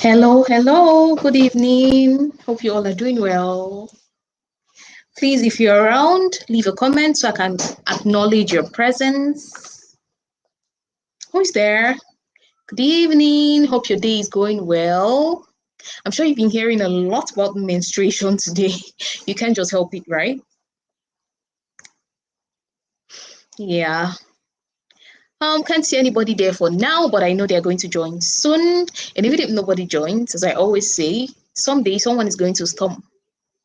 Hello, hello, good evening. Hope you all are doing well. Please, if you're around, leave a comment so I can acknowledge your presence. Who is there? Good evening. Hope your day is going well. I'm sure you've been hearing a lot about menstruation today. You can't just help it, right? Yeah. Can't see anybody there for now, but I know they're going to join soon. And even if nobody joins, as I always say, someday someone is going to stop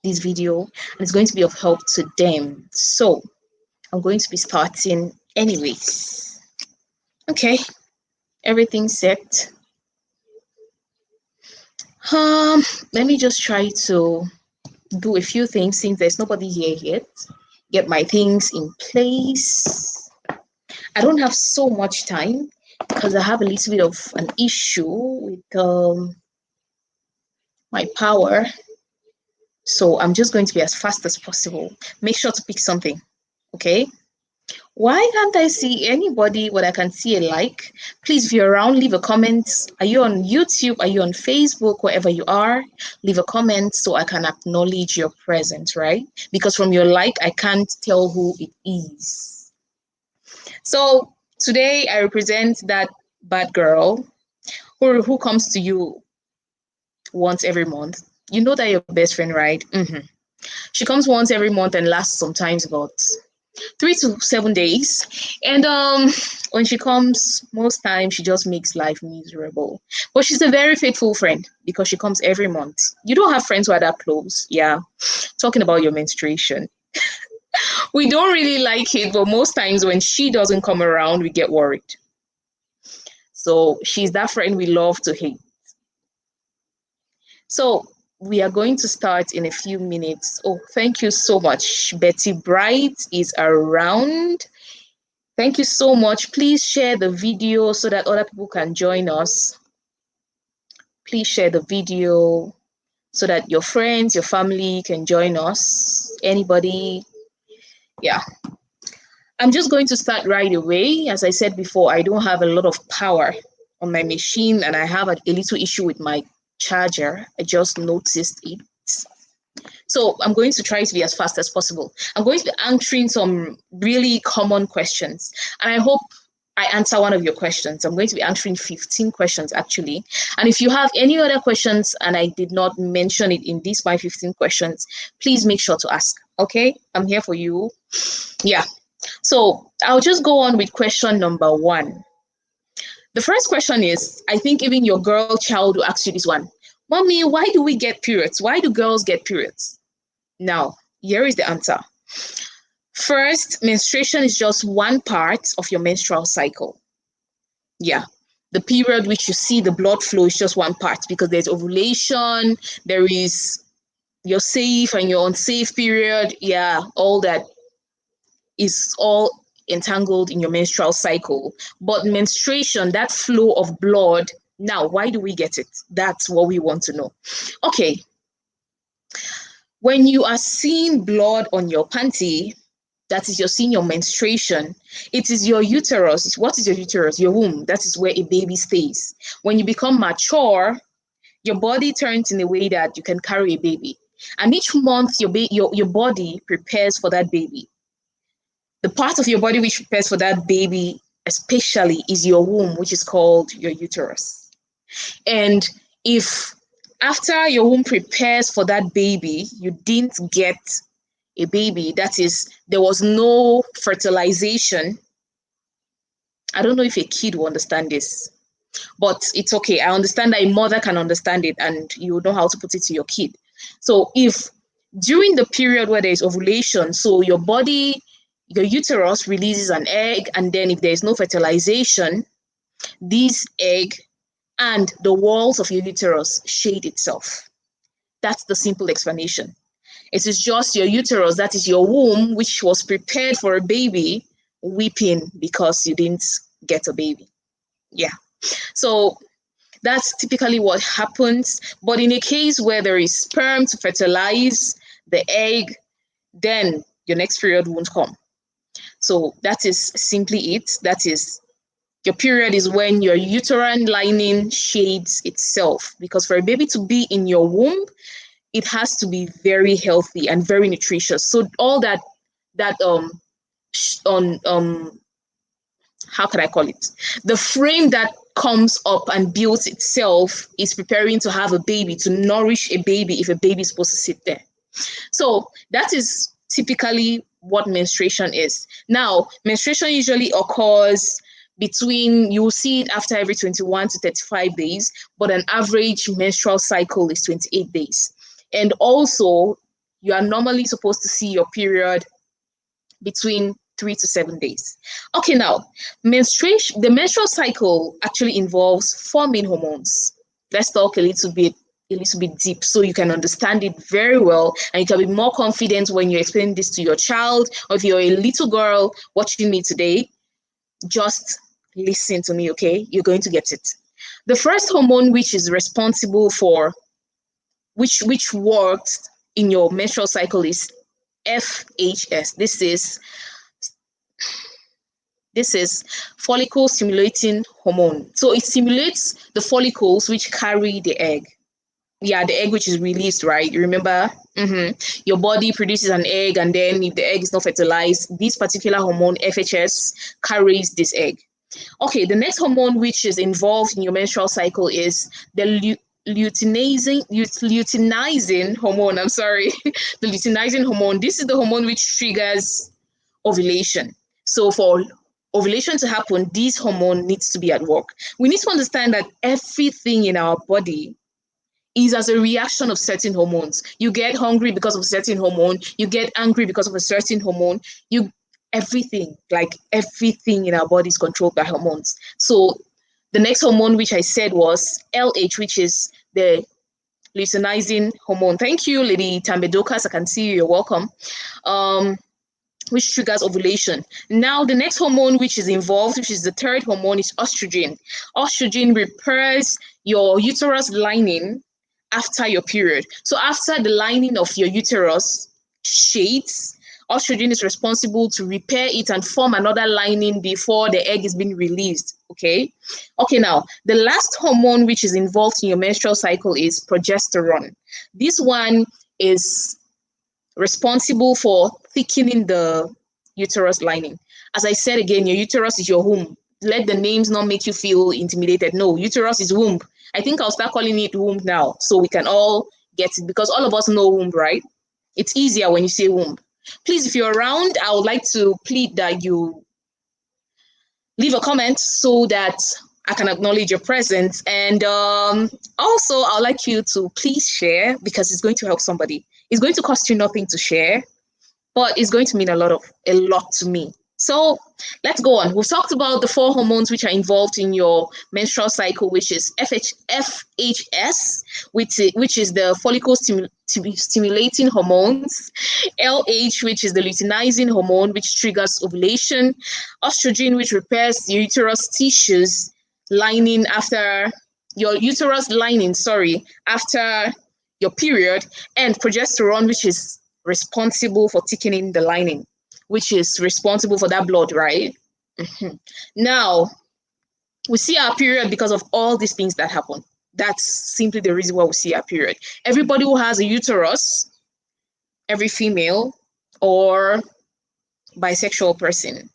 this video and it's going to be of help to them. So I'm going to be starting anyways. Okay, everything's set. Let me just try to do a few things since there's nobody here yet. Get my things in place. I don't have so much time because I have a little bit of an issue with my power. So I'm just going to be as fast as possible. Make sure to pick something, okay? Why can't I see anybody but I can see a like? Please, if you're around, leave a comment. Are you on YouTube? Are you on Facebook? Wherever you are, leave a comment so I can acknowledge your presence, right? Because from your like, I can't tell who it is. So today I represent that bad girl who comes to you once every month. You know that your best friend, right? She comes once every month and lasts sometimes about 3 to 7 days. And when she comes, most times she just makes life miserable. But she's a very faithful friend because she comes every month. You don't have friends who are that close. Yeah. Talking about your menstruation. We don't really like it, but most times when she doesn't come around, we get worried. So she's that friend we love to hate. So we are going to start in a few minutes. Oh, thank you so much. Betty Bright is around. Thank you so much. Please share the video so that other people can join us. Please share the video so that your friends, your family can join us. Anybody? Yeah. I'm just going to start right away. As I said before, I don't have a lot of power on my machine and I have a little issue with my charger. I just noticed it. So I'm going to try to be as fast as possible. I'm going to be answering some really common questions. And I hope I answer one of your questions. I'm going to be answering 15 questions actually. And if you have any other questions and I did not mention it in these my 15 questions, please make sure to ask. Okay, I'm here for you. Yeah. So I'll just go on with question number 1. The first question is, I think even your girl child will ask you this one. Mommy, why do we get periods? Why do girls get periods? Now, here is the answer. First, menstruation is just one part of your menstrual cycle. Yeah, the period which you see the blood flow is just one part because there's ovulation, there is your safe and your unsafe period. Yeah, all that is all entangled in your menstrual cycle. But menstruation, that flow of blood, now, why do we get it? That's what we want to know. Okay. When you are seeing blood on your panty, that is, you're seeing your menstruation, it is your uterus. What is your uterus? Your womb. That is where a baby stays. When you become mature, your body turns in a way that you can carry a baby. And each month, your body prepares for that baby. The part of your body which prepares for that baby especially is your womb, which is called your uterus. And if after your womb prepares for that baby, you didn't get a baby, that is, there was no fertilization. I don't know if a kid will understand this, but it's okay. I understand that a mother can understand it and you know how to put it to your kid. So if during the period where there's ovulation, so your body, your uterus releases an egg, and then if there's no fertilization, this egg and the walls of your uterus shade itself. That's the simple explanation. It is just your uterus, that is your womb, which was prepared for a baby, weeping because you didn't get a baby. Yeah. So that's typically what happens. But in a case where there is sperm to fertilize the egg, then your next period won't come. So that is simply it. That is, Your period is when your uterine lining shades itself, because for a baby to be in your womb, it has to be very healthy and very nutritious. So all that how can I call it? The frame that comes up and builds itself is preparing to have a baby, to nourish a baby if a baby is supposed to sit there. So that is typically what menstruation is. Now, menstruation usually occurs between, you will see it after every 21 to 35 days, but an average menstrual cycle is 28 days. And also, you are normally supposed to see your period between 3 to 7 days. Okay, now, the menstrual cycle actually involves 4 main hormones. Let's talk a little bit deep so you can understand it very well, and you can be more confident when you explain this to your child, or if you're a little girl watching me today, just listen to me, okay? You're going to get it. The first hormone which is responsible for, which works in your menstrual cycle is FHS. This is follicle stimulating hormone. So it stimulates the follicles which carry the egg. Yeah, the egg which is released, right? You remember? Your body produces an egg, and then if the egg is not fertilized, this particular hormone, FHS, carries this egg. Okay, the next hormone which is involved in your menstrual cycle is the luteinizing hormone. I'm sorry, the luteinizing hormone. This is the hormone which triggers ovulation. So for ovulation to happen, this hormone needs to be at work. We need to understand that everything in our body is as a reaction of certain hormones. You get hungry because of a certain hormone. You get angry because of a certain hormone. Everything in our body is controlled by hormones. So the next hormone, which I said was LH, which is the luteinizing hormone. Thank you, Lady Tambedokas. I can see you. You're welcome. Which triggers ovulation. Now, the next hormone which is involved, which is the third hormone, is estrogen. Estrogen repairs your uterus lining after your period. So after the lining of your uterus shades, estrogen is responsible to repair it and form another lining before the egg is being released. Okay, now the last hormone which is involved in your menstrual cycle is progesterone. This one is responsible for thickening the uterus lining. As I said again, your uterus is your womb. Let the names not make you feel intimidated. No, uterus is womb. I think I'll start calling it womb now so we can all get it, because all of us know womb, right? It's easier when you say womb. Please, if you're around, I would like to plead that you leave a comment so that I can acknowledge your presence. And also, I'd like you to please share, because it's going to help somebody. It's going to cost you nothing to share, but it's going to mean a lot to me. So let's go on. We've talked about the 4 hormones which are involved in your menstrual cycle, which is FHS, which is the follicle stimulating hormones, LH, which is the luteinizing hormone, which triggers ovulation, estrogen, which repairs the uterus tissues lining after your uterus lining, after your period, and progesterone, which is responsible for thickening the lining, which is responsible for that blood, right? Now, we see our period because of all these things that happen. That's simply the reason why we see our period. Everybody who has a uterus, every female or bisexual person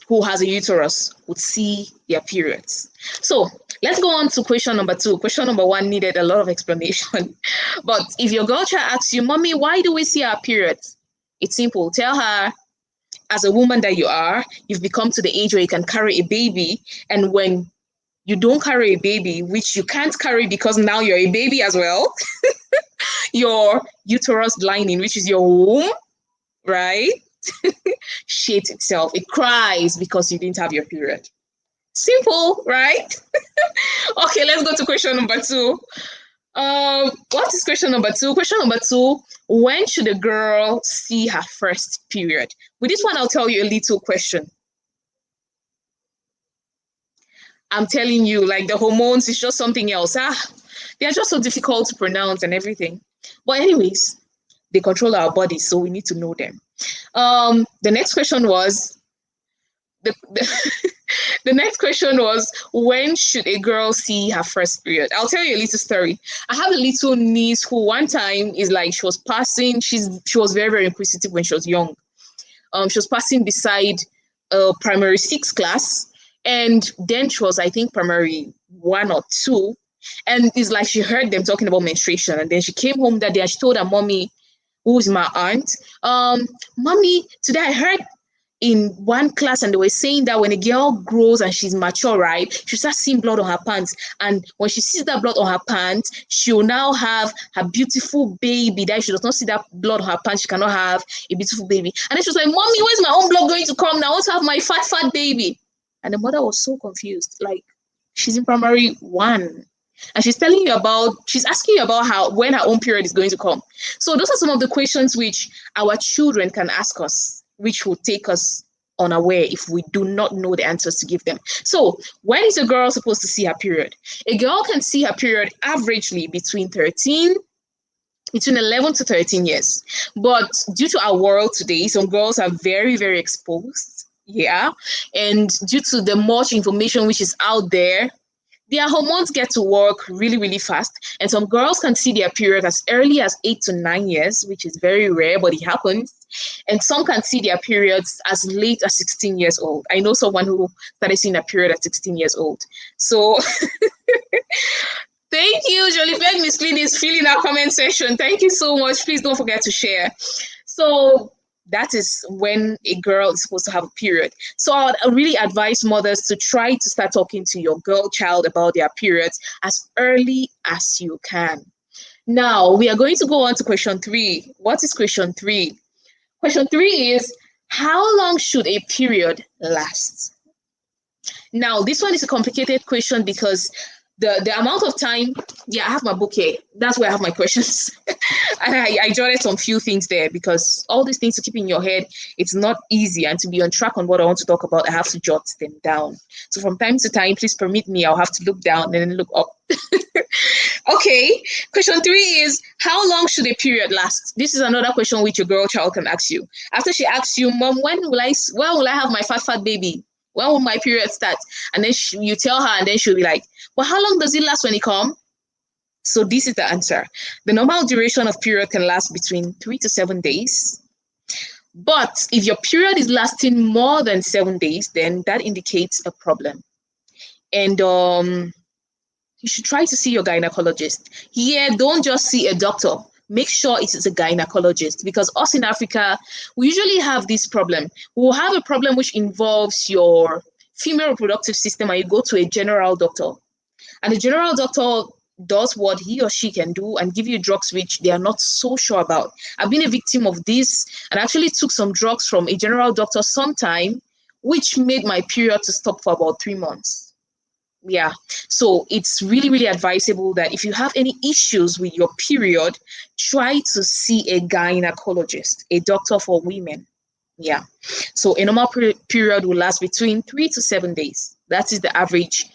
who has a uterus would see their periods. So let's go on to question number 2. Question number 1 needed a lot of explanation. But if your girl child asks you, Mommy, why do we see our periods? It's simple. Tell her, as a woman that you are, you've become to the age where you can carry a baby. And when you don't carry a baby, which you can't carry because now you're a baby as well, your uterus lining, which is your womb, right? Shades itself. It cries because you didn't have your period. Simple, right? Okay, let's go to question number 2. What is question number 2? Question number 2, when should a girl see her first period? With this one, I'll tell you a little question. I'm telling you, like, the hormones is just something else. They are just so difficult to pronounce and everything. But anyways, they control our bodies, so we need to know them. The next question was, the next question was, when should a girl see her first period? I'll tell you a little story. I have a little niece who one time is like, she was passing, she was very, very inquisitive when she was young. She was passing beside a primary 6 class, and then she was, I think, primary 1 or 2, and it's like she heard them talking about menstruation, and then she came home that day and she told her mommy, who's my aunt, mommy, today I heard in one class and they were saying that when a girl grows and she's mature, right, she starts seeing blood on her pants, and when she sees that blood on her pants, she'll now have her beautiful baby. That she does not see that blood on her pants, she cannot have a beautiful baby. And then she was like, mommy, where's my own blood going to come now? I want to have my fat baby. And the mother was so confused, like, she's in primary 1 and she's asking you about how, when her own period is going to come. So those are some of the questions which our children can ask us, which will take us unaware if we do not know the answers to give them. So when is a girl supposed to see her period? A girl can see her period averagely between 11 to 13 years. But due to our world today, some girls are very, very exposed. Yeah. And due to the much information which is out there, their hormones get to work really, really fast. And some girls can see their period as early as 8 to 9 years, which is very rare, but it happens. And some can see their periods as late as 16 years old. I know someone who started seeing a period at 16 years old. So thank you, Jolibeg Miss Lynn is filling our comment section. Thank you so much. Please don't forget to share. So that is when a girl is supposed to have a period. So I would really advise mothers to try to start talking to your girl child about their periods as early as you can. Now, we are going to go on to question 3. What is question 3? Question 3 is, how long should a period last? Now, this one is a complicated question because the amount of time, I have my book here. That's where I have my questions. And I jotted some few things there because all these things to keep in your head, it's not easy. And to be on track on what I want to talk about, I have to jot them down. So from time to time, please permit me, I'll have to look down and then look up. Okay, question 3 is, how long should a period last? This is another question which your girl child can ask you. After she asks you, Mom, when will I have my fat baby? When will my period start? And then you tell her, and then she'll be like, well, how long does it last when it comes? So this is the answer. The normal duration of period can last between 3 to 7 days. But if your period is lasting more than 7 days, then that indicates a problem. And you should try to see your gynecologist. Here, don't just see a doctor. Make sure it is a gynecologist, because us in Africa, we usually have this problem. We'll have a problem which involves your female reproductive system, and you go to a general doctor. And the general doctor does what he or she can do and give you drugs which they are not so sure about. I've been a victim of this and actually took some drugs from a general doctor sometime, which made my period to stop for about 3 months. Yeah, so it's really, really advisable that if you have any issues with your period, try to see a gynecologist, a doctor for women. Yeah, so a normal period will last between 3 to 7 days. That is the average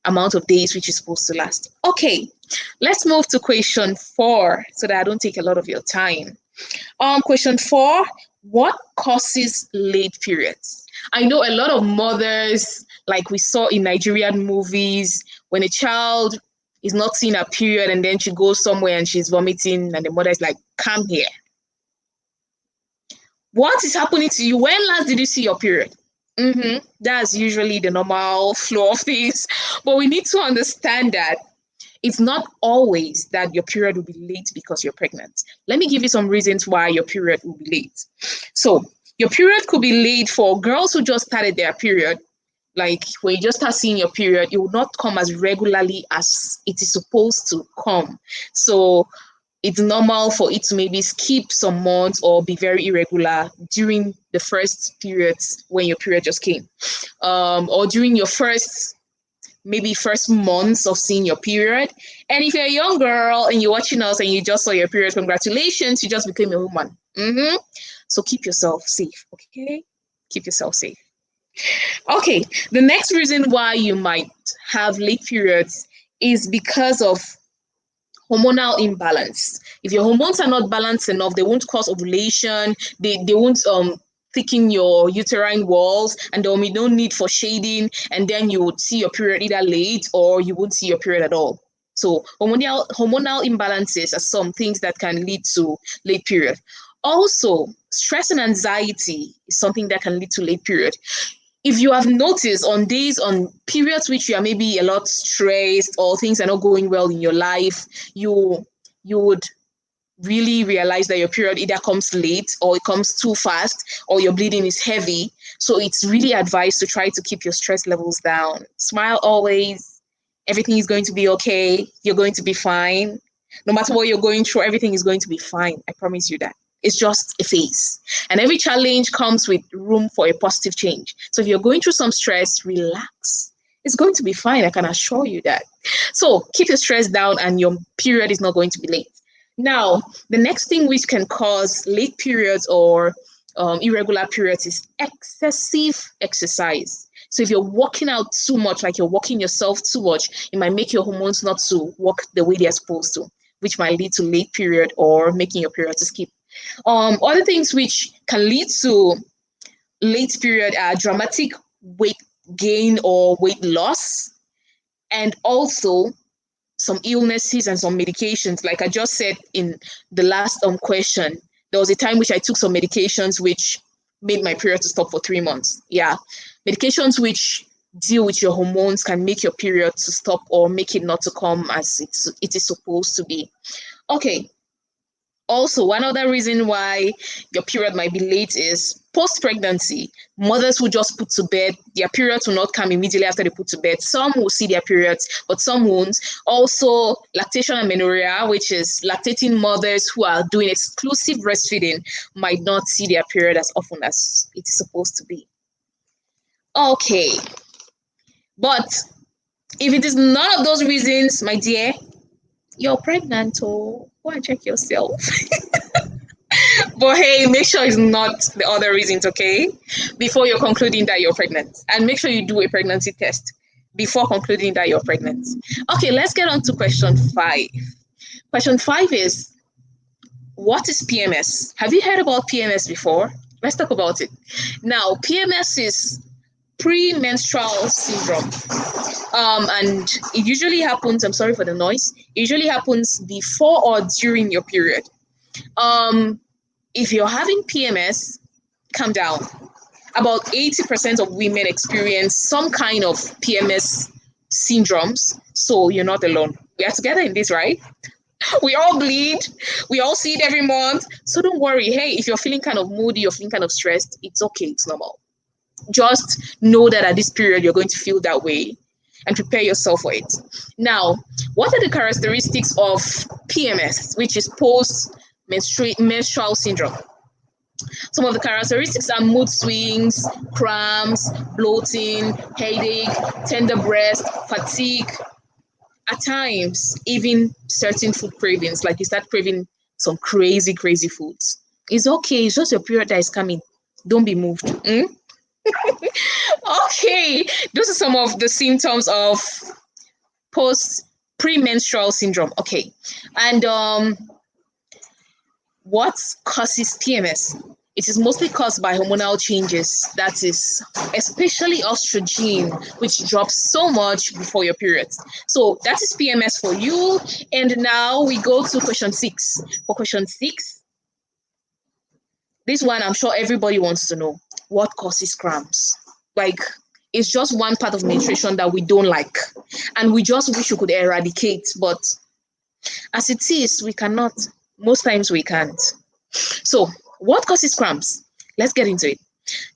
amount of days which is supposed to last. Okay, let's move to question 4 so that I don't take a lot of your time. Question 4, what causes late periods? I know a lot of mothers, like we saw in Nigerian movies, when a child is not seeing a period and then she goes somewhere and she's vomiting and the mother is like, come here. What is happening to you? When last did you see your period? That's usually the normal flow of things. But we need to understand that it's not always that your period will be late because you're pregnant. Let me give you some reasons why your period will be late. So your period could be late for girls who just started their period. Like when you just start seeing your period, it will not come as regularly as it is supposed to come. So it's normal for it to maybe skip some months or be very irregular during the first periods when your period just came. Or during your first months of seeing your period. And if you're a young girl and you're watching us and you just saw your period, congratulations, you just became a woman. So keep yourself safe, okay? Keep yourself safe. Okay, the next reason why you might have late periods is because of hormonal imbalance. If your hormones are not balanced enough, they won't cause ovulation, they won't thicken your uterine walls, and there will be no need for shading, and then you would see your period either late or you won't see your period at all. So hormonal imbalances are some things that can lead to late period. Also, stress and anxiety is something that can lead to late period. If you have noticed on periods which you are maybe a lot stressed or things are not going well in your life, you would really realize that your period either comes late or it comes too fast or your bleeding is heavy. So it's really advised to try to keep your stress levels down. Smile always. Everything is going to be okay. You're going to be fine. No matter what you're going through, everything is going to be fine. I promise you that. It's just a phase. And every challenge comes with room for a positive change. So if you're going through some stress, relax. It's going to be fine. I can assure you that. So keep your stress down and your period is not going to be late. Now, the next thing which can cause late periods or irregular periods is excessive exercise. So if you're working out too much, like you're working yourself too much, it might make your hormones not to work the way they're supposed to, which might lead to late period or making your period to skip. Other things which can lead to late period are dramatic weight gain or weight loss, and also some illnesses and some medications. Like I just said in the last question, there was a time which I took some medications which made my period to stop for 3 months. Yeah, medications which deal with your hormones can make your period to stop or make it not to come as it is supposed to be. Okay. Also, one other reason why your period might be late is post-pregnancy. Mothers who just put to bed, their periods will not come immediately after they put to bed. Some will see their periods, but some won't. Also, lactation amenorrhea, which is lactating mothers who are doing exclusive breastfeeding, might not see their period as often as it is supposed to be. Okay, but if it is none of those reasons, my dear, you're pregnant, oh, go and check yourself. But hey, make sure it's not the other reasons, okay? Before you're concluding that you're pregnant. And make sure you do a pregnancy test before concluding that you're pregnant. Okay, let's get on to question 5. Question 5 is, what is PMS? Have you heard about PMS before? Let's talk about it. Now, PMS is premenstrual syndrome. And it usually happens, I'm sorry for the noise, it usually happens before or during your period. If you're having PMS, calm down. About 80% of women experience some kind of PMS syndromes, so you're not alone. We are together in this, right? We all bleed. We all see it every month. So don't worry. Hey, if you're feeling kind of moody, you're feeling kind of stressed, it's okay. It's normal. Just know that at this period, you're going to feel that way and prepare yourself for it. Now, what are the characteristics of PMS, which is post-menstrual syndrome? Some of the characteristics are mood swings, cramps, bloating, headache, tender breast, fatigue. At times, even certain food cravings, like you start craving some crazy foods. It's okay. It's just your period that is coming. Don't be moved. Okay, those are some of the symptoms of premenstrual syndrome. Okay, and what causes PMS? It is mostly caused by hormonal changes, that is, especially estrogen, which drops so much before your periods. So that is PMS for you. And now we go to question 6. For question 6, this one I'm sure everybody wants to know. What causes cramps? Like, it's just one part of menstruation that we don't like. And we just wish we could eradicate. But as it is, we cannot. Most times we can't. So, what causes cramps? Let's get into it.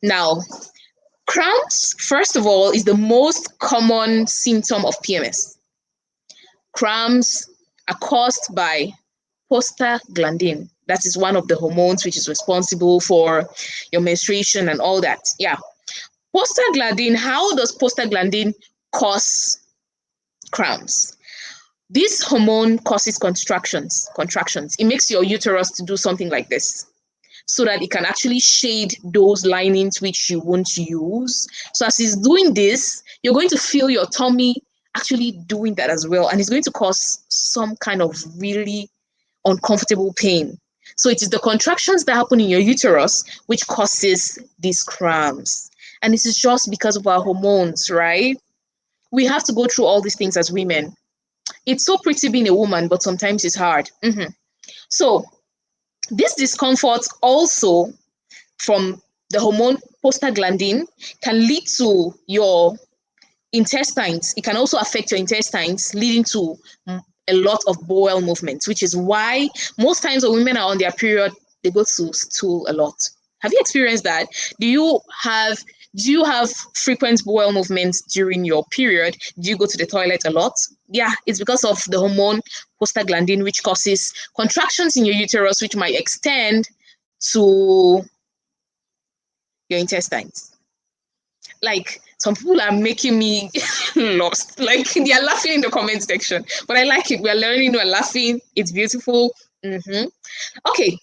Now, cramps, first of all, is the most common symptom of PMS. Cramps are caused by prostaglandin. That is one of the hormones which is responsible for your menstruation and all that. Yeah. Prostaglandin, how does prostaglandin cause cramps? This hormone causes contractions. It makes your uterus to do something like this, so that it can actually shade those linings which you won't use. So as it's doing this, you're going to feel your tummy actually doing that as well. And it's going to cause some kind of really uncomfortable pain. So it is the contractions that happen in your uterus which causes these cramps. And this is just because of our hormones, right? We have to go through all these things as women. It's so pretty being a woman, but sometimes it's hard. So this discomfort also from the hormone prostaglandin can lead to your intestines. It can also affect your intestines, leading to a lot of bowel movements, which is why most times when women are on their period, they go to stool a lot. Have you experienced that? Do you have frequent bowel movements during your period? Do you go to the toilet a lot? Yeah, it's because of the hormone prostaglandin, which causes contractions in your uterus, which might extend to your intestines. Like, some people are making me lost. Like, they are laughing in the comment section, but I like it. We're learning, we're laughing. It's beautiful. Okay,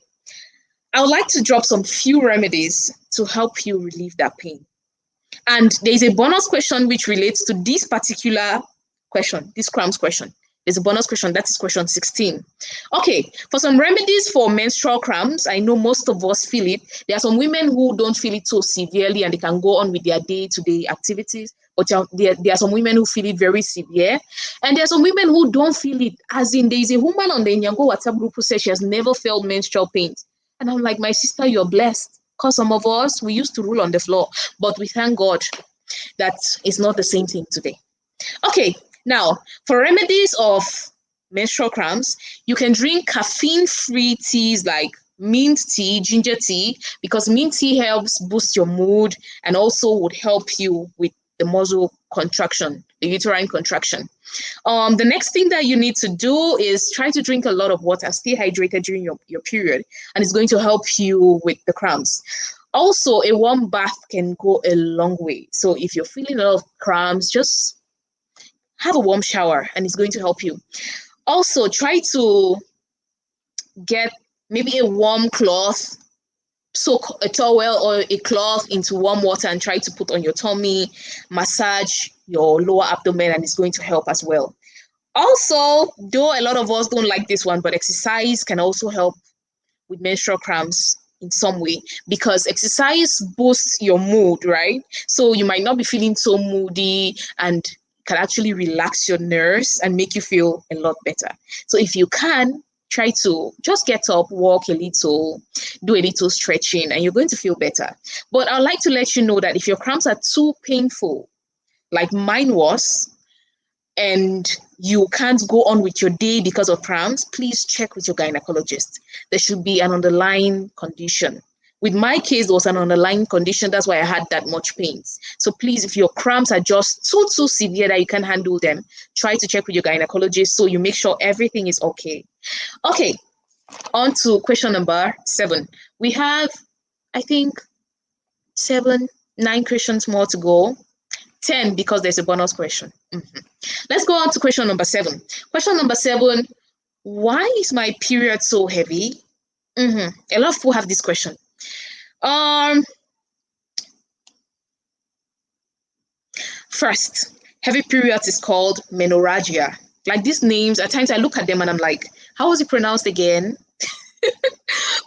I would like to drop some few remedies to help you relieve that pain. And there's a bonus question which relates to this particular question, this cramps question. There's a bonus question, that is question 16. Okay, for some remedies for menstrual cramps, I know most of us feel it. There are some women who don't feel it so severely and they can go on with their day-to-day activities, but there are some women who feel it very severe. And there are some women who don't feel it, as in there is a woman on the Nyango WhatsApp group who says she has never felt menstrual pains. And I'm like, my sister, you're blessed. Because some of us, we used to roll on the floor, but we thank God that it's not the same thing today. Okay, now, for remedies of menstrual cramps, you can drink caffeine-free teas like mint tea, ginger tea, because mint tea helps boost your mood and also would help you with the muscle contraction, the uterine contraction. The next thing that you need to do is try to drink a lot of water, stay hydrated during your period, and it's going to help you with the cramps. Also, a warm bath can go a long way. So if you're feeling a lot of cramps, just have a warm shower and it's going to help you. Also, try to get maybe a warm cloth, soak a towel or a cloth into warm water and try to put on your tummy, massage your lower abdomen, and it's going to help as well. Also, though a lot of us don't like this one, but exercise can also help with menstrual cramps in some way, because exercise boosts your mood, right? So you might not be feeling so moody and can actually relax your nerves and make you feel a lot better. So if you can, try to just get up, walk a little, do a little stretching, and you're going to feel better. But I'd like to let you know that if your cramps are too painful, like mine was, and you can't go on with your day because of cramps, please check with your gynecologist. There should be an underlying condition. With my case, there was an underlying condition. That's why I had that much pains. So please, if your cramps are just too severe that you can't handle them, try to check with your gynecologist so you make sure everything is okay. Okay, on to question number 7. We have, I think, 9 questions more to go. 10 because there's a bonus question. Let's go on to question number 7. Question number 7, why is my period so heavy? A lot of people have this question. First, heavy periods is called menorrhagia. Like these names, at times I look at them and I'm like, how is it pronounced again?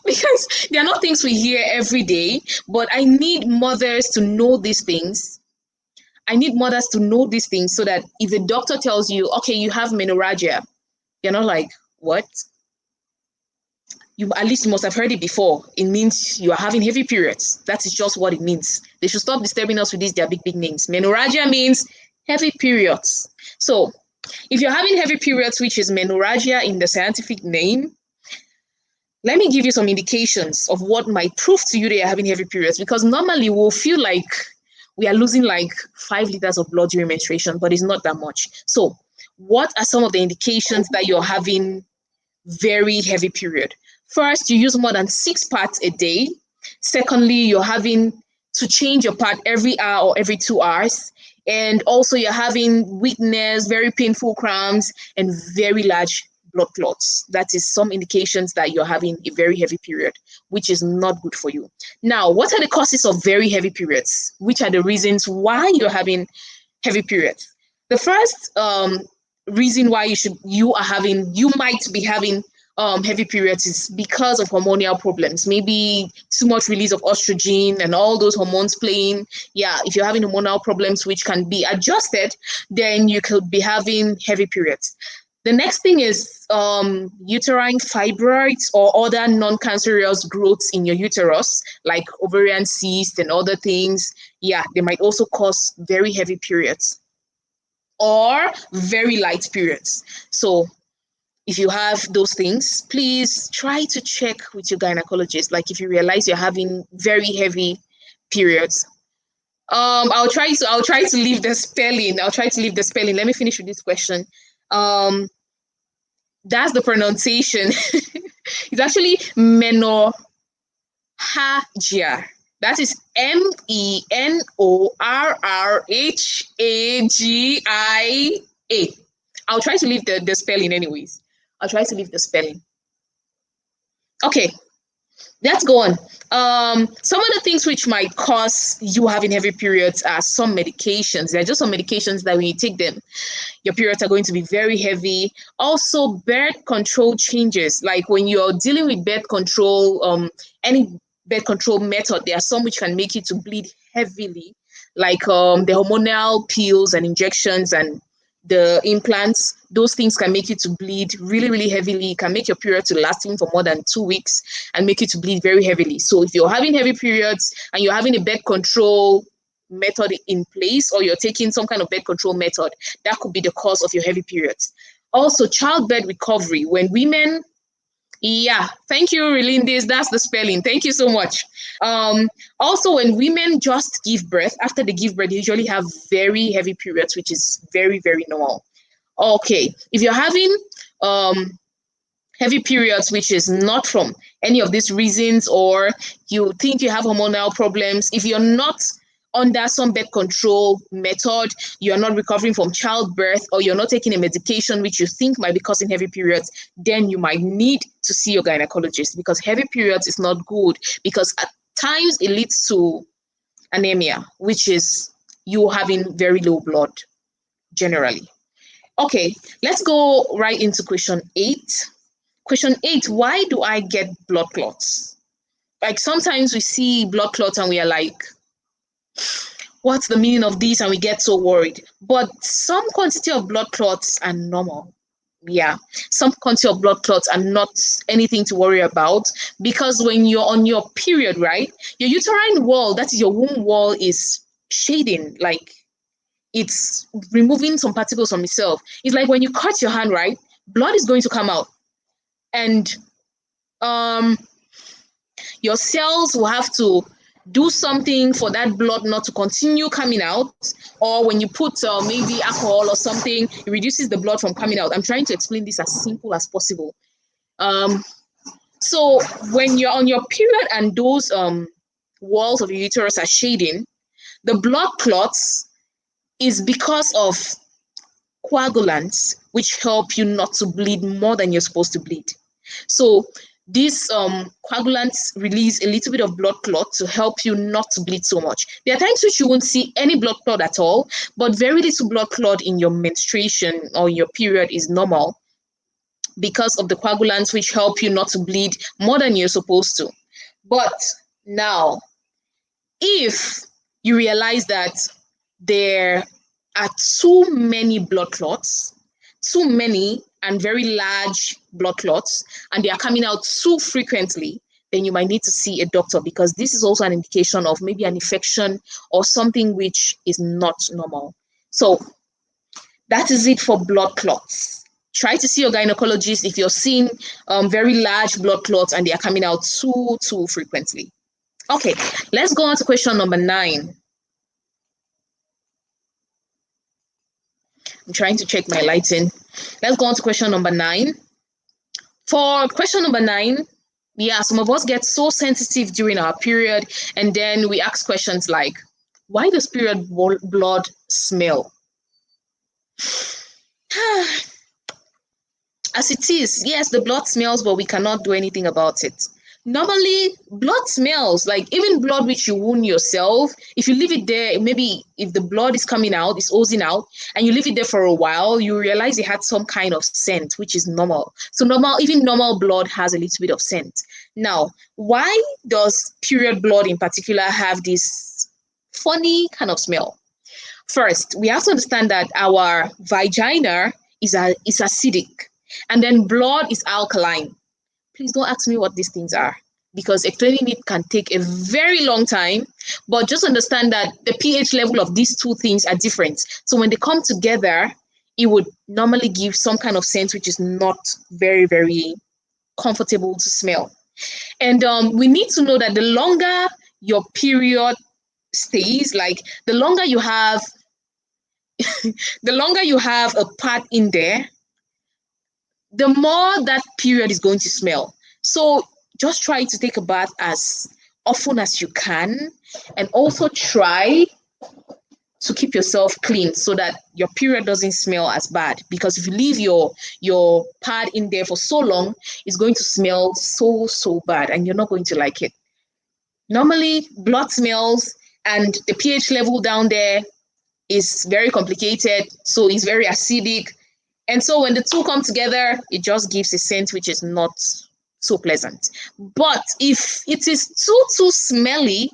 Because they are not things we hear every day, but I need mothers to know these things. I need mothers to know these things so that if the doctor tells you, okay, you have menorrhagia, you're not like, what? You at least must have heard it before. It means you are having heavy periods. That is just what it means. They should stop disturbing us with these, their big names. Menorrhagia means heavy periods. So if you're having heavy periods, which is menorrhagia in the scientific name, let me give you some indications of what might prove to you that you're having heavy periods, because normally we'll feel like we are losing like 5 liters of blood during menstruation, but it's not that much. So what are some of the indications that you're having very heavy period? First, you use more than 6 pads a day. Secondly, you're having to change your pad every hour or every 2 hours. And also you're having weakness, very painful cramps, and very large blood clots. That is some indications that you're having a very heavy period, which is not good for you. Now, what are the causes of very heavy periods? Which are the reasons why you're having heavy periods? The first reason why you might be having heavy periods is because of hormonal problems, maybe too much release of estrogen and all those hormones playing. Yeah, if you're having hormonal problems which can be adjusted, then you could be having heavy periods. The next thing is uterine fibroids or other non-cancerous growths in your uterus, like ovarian cysts and other things. Yeah, they might also cause very heavy periods or very light periods. So if you have those things, please try to check with your gynecologist. Like if you realize you're having very heavy periods. I'll try to leave the spelling. I'll try to leave the spelling. Let me finish with this question. That's the pronunciation. It's actually menorrhagia. That is Menorrhagia. I'll try to leave the spelling anyways. I'll try to leave the spelling. Okay, let's go on. Some of the things which might cause you having heavy periods are some medications. There are just some medications that when you take them, your periods are going to be very heavy. Also, birth control changes. Like when you're dealing with birth control, any birth control method, there are some which can make you to bleed heavily, like the hormonal pills and injections and the implants. Those things can make you to bleed really, really heavily. It can make your period to lasting for more than 2 weeks and make you to bleed very heavily. So if you're having heavy periods and you're having a birth control method in place, or you're taking some kind of birth control method, that could be the cause of your heavy periods. Also, childbirth recovery. When women, yeah, thank you, Relindis. That's the spelling. Thank you so much. Also, when women just give birth, after they give birth, they usually have very heavy periods, which is very, very normal. Okay, if you're having heavy periods, which is not from any of these reasons, or you think you have hormonal problems, if you're not under some birth control method, you're not recovering from childbirth, or you're not taking a medication which you think might be causing heavy periods, then you might need to see your gynecologist, because heavy periods is not good, because at times it leads to anemia, which is you having very low blood generally. Okay, let's go right into question 8. Question 8, why do I get blood clots? Like sometimes we see blood clots and we are like, what's the meaning of this? And we get so worried. But some quantity of blood clots are normal. Yeah, some quantity of blood clots are not anything to worry about, because when you're on your period, right, your uterine wall, that is your womb wall, is shading, like it's removing some particles from itself. It's like when you cut your hand, right, blood is going to come out, and your cells will have to do something for that blood not to continue coming out, or when you put maybe alcohol or something, it reduces the blood from coming out. I'm trying to explain this as simple as possible. So when you're on your period and those walls of your uterus are shading, the blood clots is because of coagulants, which help you not to bleed more than you're supposed to bleed. So these coagulants release a little bit of blood clot to help you not to bleed so much. There are times which you won't see any blood clot at all, but very little blood clot in your menstruation or your period is normal, because of the coagulants which help you not to bleed more than you're supposed to. But now, if you realize that there are too many blood clots, too many and very large blood clots, and they are coming out too frequently, then you might need to see a doctor, because this is also an indication of maybe an infection or something which is not normal. So that is it for blood clots. Try to see your gynecologist if you're seeing very large blood clots and they are coming out too frequently. Okay, let's go on to question number 9. I'm trying to check my lighting. Let's go on to question number 9. For question number 9, yeah, some of us get so sensitive during our period, and then we ask questions like, why does period blood smell? As it is, yes, the blood smells, but we cannot do anything about it. Normally, blood smells, like even blood which you wound yourself. If you leave it there, maybe if the blood is coming out, it's oozing out, and you leave it there for a while, you realize it had some kind of scent, which is normal. So even normal blood has a little bit of scent. Now, why does period blood in particular have this funny kind of smell? First, we have to understand that our vagina is acidic, and then blood is alkaline. Please don't ask me what these things are, because explaining it can take a very long time. But just understand that the pH level of these two things are different. So when they come together, it would normally give some kind of scent which is not very, very comfortable to smell. And we need to know that the longer your period stays, like the longer you have a pad in there, the more that period is going to smell. So just try to take a bath as often as you can, and also try to keep yourself clean so that your period doesn't smell as bad. Because if you leave your pad in there for so long, it's going to smell so bad, and you're not going to like it. Normally, blood smells, and the pH level down there is very complicated, so it's very acidic. And so when the two come together, it just gives a scent which is not so pleasant. But if it is too smelly,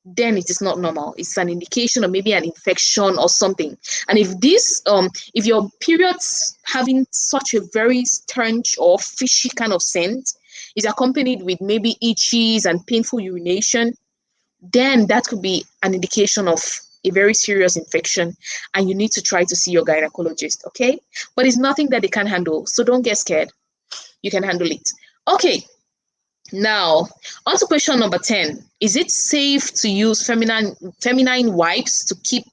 then it is not normal. It's an indication of maybe an infection or something. And if your period's having such a very strange or fishy kind of scent, is accompanied with maybe itchies and painful urination, then that could be an indication of a very serious infection, and you need to try to see your gynecologist, okay? But it's nothing that they can't handle, so don't get scared. You can handle it. Okay, now on to question number 10. Is it safe to use feminine wipes to keep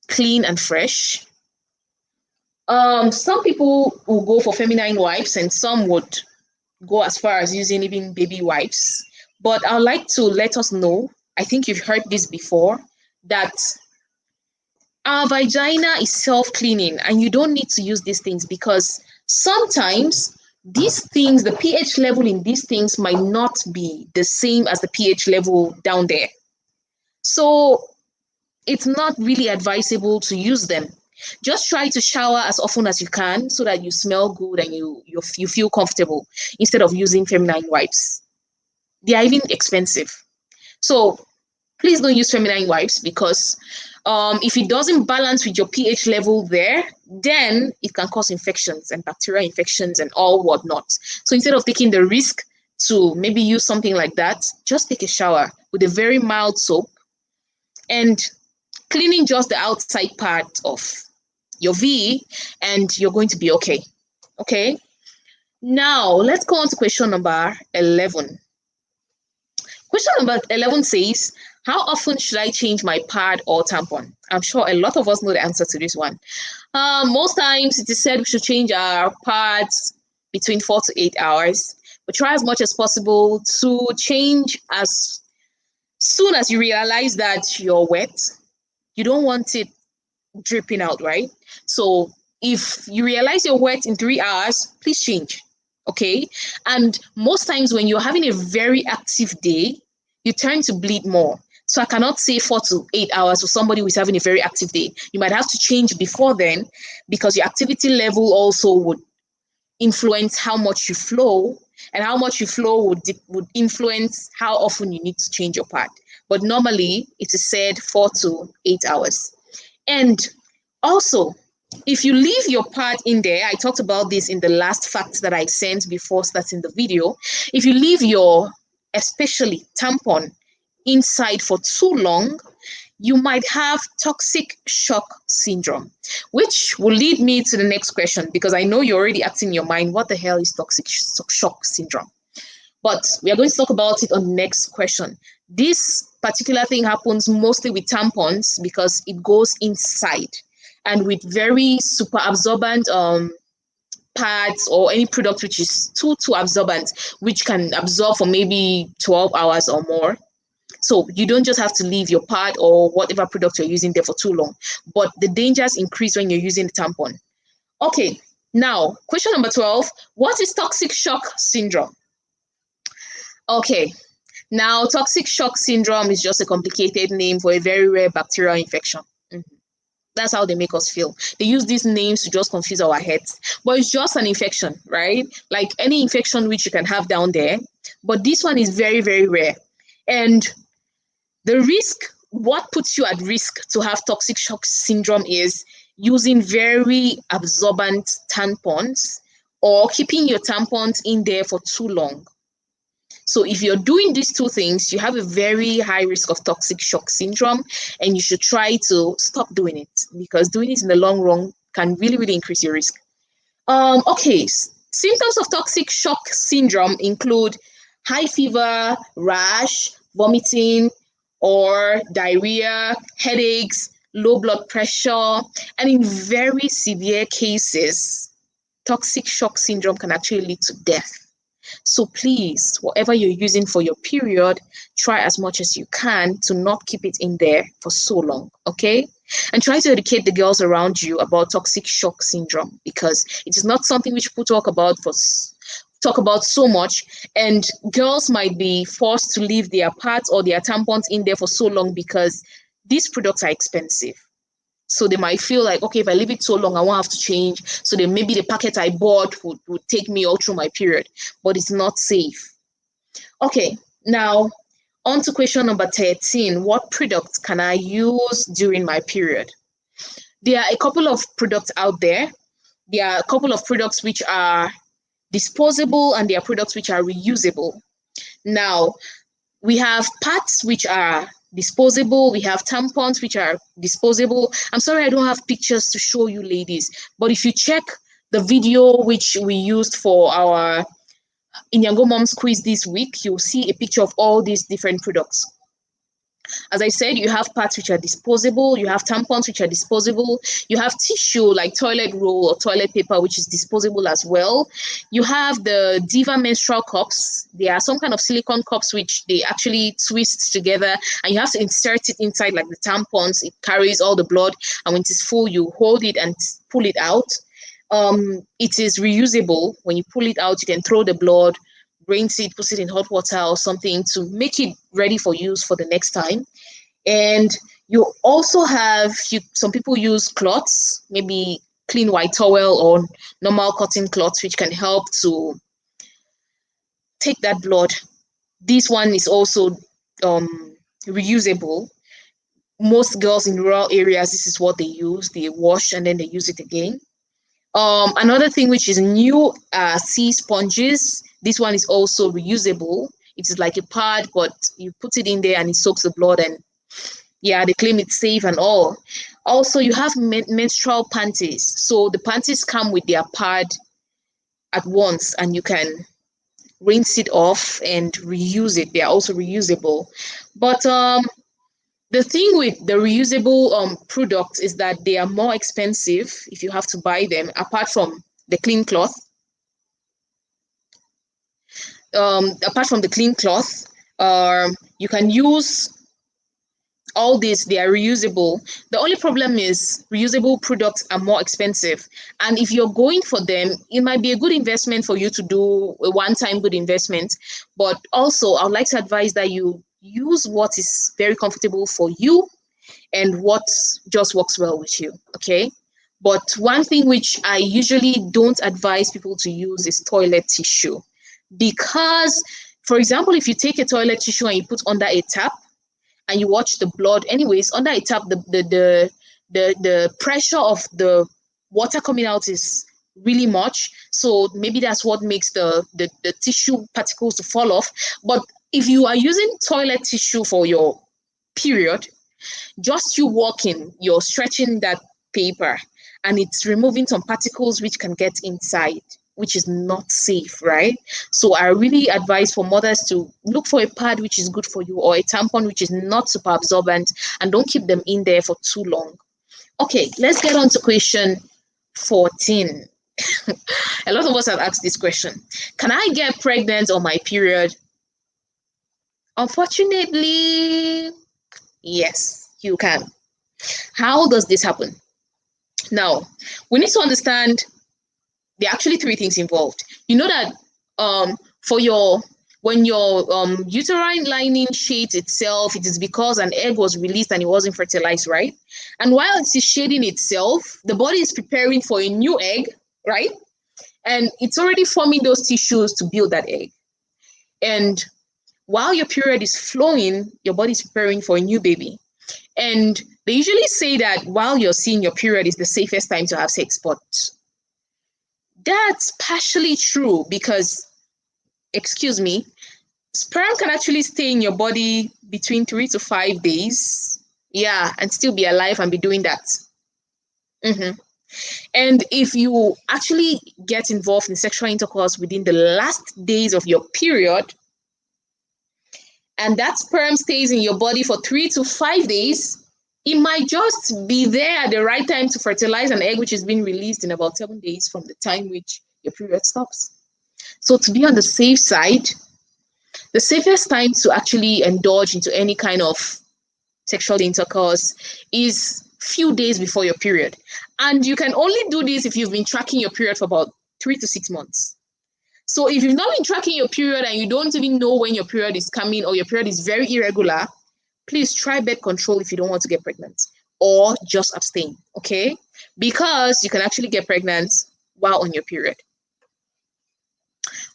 clean and fresh? Some people will go for feminine wipes, and some would go as far as using even baby wipes. But I'd like to let us know, I think you've heard this before, that our vagina is self-cleaning, and you don't need to use these things, because sometimes these things, the pH level in these things might not be the same as the pH level down there. So it's not really advisable to use them. Just try to shower as often as you can so that you smell good and you feel comfortable, instead of using feminine wipes. They are even expensive. So please don't use feminine wipes, because if it doesn't balance with your pH level there, then it can cause infections and bacterial infections and all whatnot. So instead of taking the risk to maybe use something like that, just take a shower with a very mild soap and cleaning just the outside part of your V, and you're going to be okay. Okay. Now let's go on to question number 11. Question number 11 says, how often should I change my pad or tampon? I'm sure a lot of us know the answer to this one. Most times it is said we should change our pads between 4 to 8 hours, but try as much as possible to change as soon as you realize that you're wet. You don't want it dripping out, right? So if you realize you're wet in 3 hours, please change. Okay. And most times when you're having a very active day, you tend to bleed more. So I cannot say 4 to 8 hours for somebody who's having a very active day. You might have to change before then, because your activity level also would influence how much you flow, and how much you flow would influence how often you need to change your pad. But normally it is said 4 to 8 hours. And also, if you leave your pad in there, I talked about this in the last fact that I sent before starting the video. If you leave your, especially tampon, inside for too long, you might have toxic shock syndrome, which will lead me to the next question, because I know you're already asking in your mind, what the hell is toxic shock syndrome? But we are going to talk about it on the next question. This particular thing happens mostly with tampons because it goes inside, and with very super absorbent pads or any product which is too absorbent, which can absorb for maybe 12 hours or more. So you don't just have to leave your pad or whatever product you're using there for too long, but the dangers increase when you're using the tampon. Okay, now question number 12, what is toxic shock syndrome? Okay. Now, toxic shock syndrome is just a complicated name for a very rare bacterial infection. That's how they make us feel. They use these names to just confuse our heads. But it's just an infection, right? Like any infection which you can have down there. But this one is very, very rare. And the risk, what puts you at risk to have toxic shock syndrome is using very absorbent tampons or keeping your tampons in there for too long. So if you're doing these two things, you have a very high risk of toxic shock syndrome, and you should try to stop doing it because doing it in the long run can really, really increase your risk. Okay, symptoms of toxic shock syndrome include high fever, rash, vomiting, or diarrhea, headaches, low blood pressure, and in very severe cases, toxic shock syndrome can actually lead to death. So please, whatever you're using for your period, try as much as you can to not keep it in there for so long, okay? And try to educate the girls around you about toxic shock syndrome because it is not something which people talk about so much, and girls might be forced to leave their pads or their tampons in there for so long because these products are expensive. So they might feel like, okay, if I leave it so long, I won't have to change. So then maybe the packet I bought would take me all through my period, but it's not safe. Okay, now on to question number 13. What products can I use during my period? There are a couple of products out there. There are a couple of products which are disposable and there are products which are reusable. Now, we have pads which are disposable. We have tampons which are disposable. I'm sorry I don't have pictures to show you ladies, but if you check the video which we used for our Inyango Moms quiz this week, you'll see a picture of all these different products. As I said, you have pads which are disposable, you have tampons which are disposable, you have tissue like toilet roll or toilet paper which is disposable as well. You have the Diva menstrual cups. They are some kind of silicone cups which they actually twist together and you have to insert it inside like the tampons. It carries all the blood and when it is full, you hold it and pull it out. It is reusable. When you pull it out, you can throw the blood, rinse it, put it in hot water or something to make it ready for use for the next time. And you also have, some people use clots, maybe clean white towel or normal cotton cloths, which can help to take that blood. This one is also reusable. Most girls in rural areas, this is what they use. They wash and then they use it again. Another thing which is new, sea sponges. This one is also reusable. It is like a pad, but you put it in there and it soaks the blood and yeah, they claim it's safe and all. Also, you have menstrual panties. So the panties come with their pad at once and you can rinse it off and reuse it. They are also reusable. But the thing with the reusable products is that they are more expensive if you have to buy them, apart from the clean cloth. Apart from the clean cloth, you can use all these, they are reusable. The only problem is reusable products are more expensive. And if you're going for them, it might be a good investment for you to do a one-time good investment. But also, I would like to advise that you use what is very comfortable for you and what just works well with you, okay? But one thing which I usually don't advise people to use is toilet tissue. Because, for example, if you take a toilet tissue and you put under a tap, and you watch the blood anyways under a tap, the pressure of the water coming out is really much, so maybe that's what makes the tissue particles to fall off. But if you are using toilet tissue for your period, just you walking, you're stretching that paper and it's removing some particles which can get inside, which is not safe, right? So I really advise for mothers to look for a pad which is good for you or a tampon which is not super absorbent and don't keep them in there for too long. Okay, let's get on to question 14. A lot of us have asked this question. Can I get pregnant on my period? Unfortunately, yes, you can. How does this happen? Now, we need to understand there are actually three things involved. You know that for your When your uterine lining shades itself, it is because an egg was released and it wasn't fertilized, right? And while it is shading itself, the body is preparing for a new egg, right? And it's already forming those tissues to build that egg. And while your period is flowing, your body is preparing for a new baby. And they usually say that while you're seeing your period is the safest time to have sex, but that's partially true because, excuse me, sperm can actually stay in your body between 3 to 5 days. Yeah, and still be alive and be doing that. And if you actually get involved in sexual intercourse within the last days of your period, and that sperm stays in your body for 3 to 5 days, it might just be there at the right time to fertilize an egg which is being released in about 7 days from the time which your period stops. So to be on the safe side, the safest time to actually indulge into any kind of sexual intercourse is few days before your period. And you can only do this if you've been tracking your period for about 3 to 6 months. So if you've not been tracking your period and you don't even know when your period is coming or your period is very irregular, please try birth control if you don't want to get pregnant, or just abstain, okay? Because you can actually get pregnant while on your period.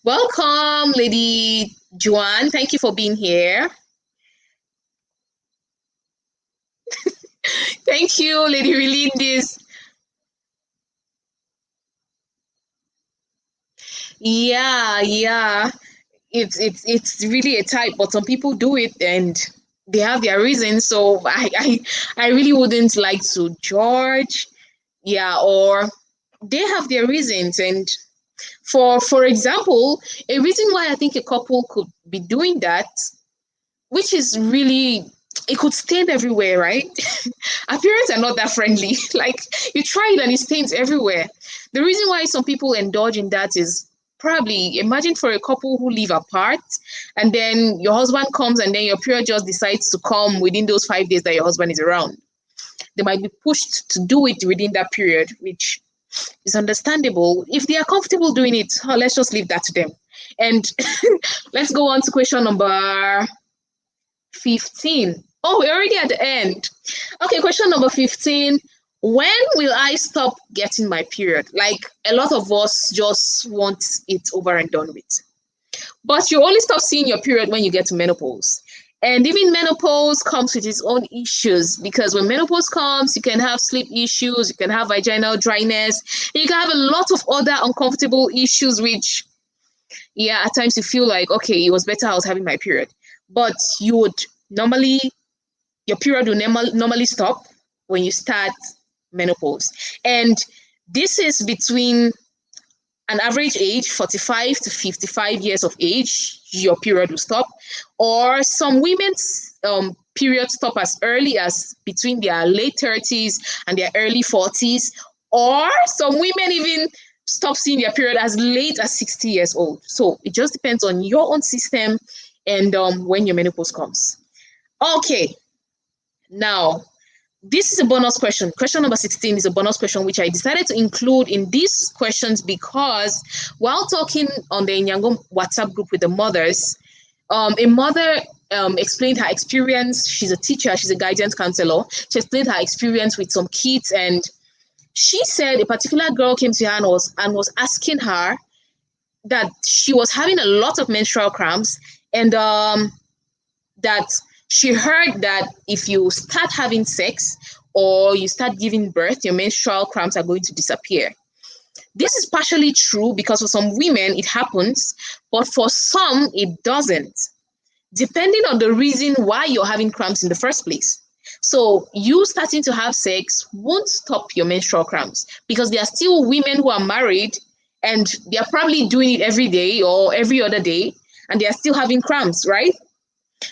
Welcome, Lady Joanne. Thank you for being here. Thank you, Lady Relindis. Yeah. It's really a type, but some people do it and they have their reasons. So I really wouldn't like to judge. Yeah, or they have their reasons. And for example, a reason why I think a couple could be doing that, which is really, it could stain everywhere, right? Our parents are not that friendly. Like, you try it and it stains everywhere. The reason why some people indulge in that is probably, imagine for a couple who live apart and then your husband comes and then your period just decides to come within those 5 days that your husband is around. They might be pushed to do it within that period, which is understandable. If they are comfortable doing it, let's just leave that to them. And let's go on to question number 15. Oh, we're already at the end. Okay, question number 15. When will I stop getting my period? Like, a lot of us just want it over and done with. But you only stop seeing your period when you get to menopause. And even menopause comes with its own issues, because when menopause comes, you can have sleep issues, you can have vaginal dryness, and you can have a lot of other uncomfortable issues, which, yeah, at times you feel like, okay, it was better I was having my period. But you would normally, your period will normally stop when you start menopause. And this is between an average age, 45 to 55 years of age, your period will stop. Or some women's period stop as early as between their late 30s and their early 40s. Or some women even stop seeing their period as late as 60 years old. So it just depends on your own system and when your menopause comes. Okay, now this is a bonus question. Question number 16 is a bonus question, which I decided to include in these questions because while talking on the Inyango WhatsApp group with the mothers, a mother explained her experience. She's a teacher, she's a guidance counselor. She explained her experience with some kids, and she said a particular girl came to her and was asking her that she was having a lot of menstrual cramps, and that she heard that if you start having sex or you start giving birth, your menstrual cramps are going to disappear. This is partially true because for some women it happens, but for some it doesn't, depending on the reason why you're having cramps in the first place. So you starting to have sex won't stop your menstrual cramps, because there are still women who are married and they are probably doing it every day or every other day, and they are still having cramps, right?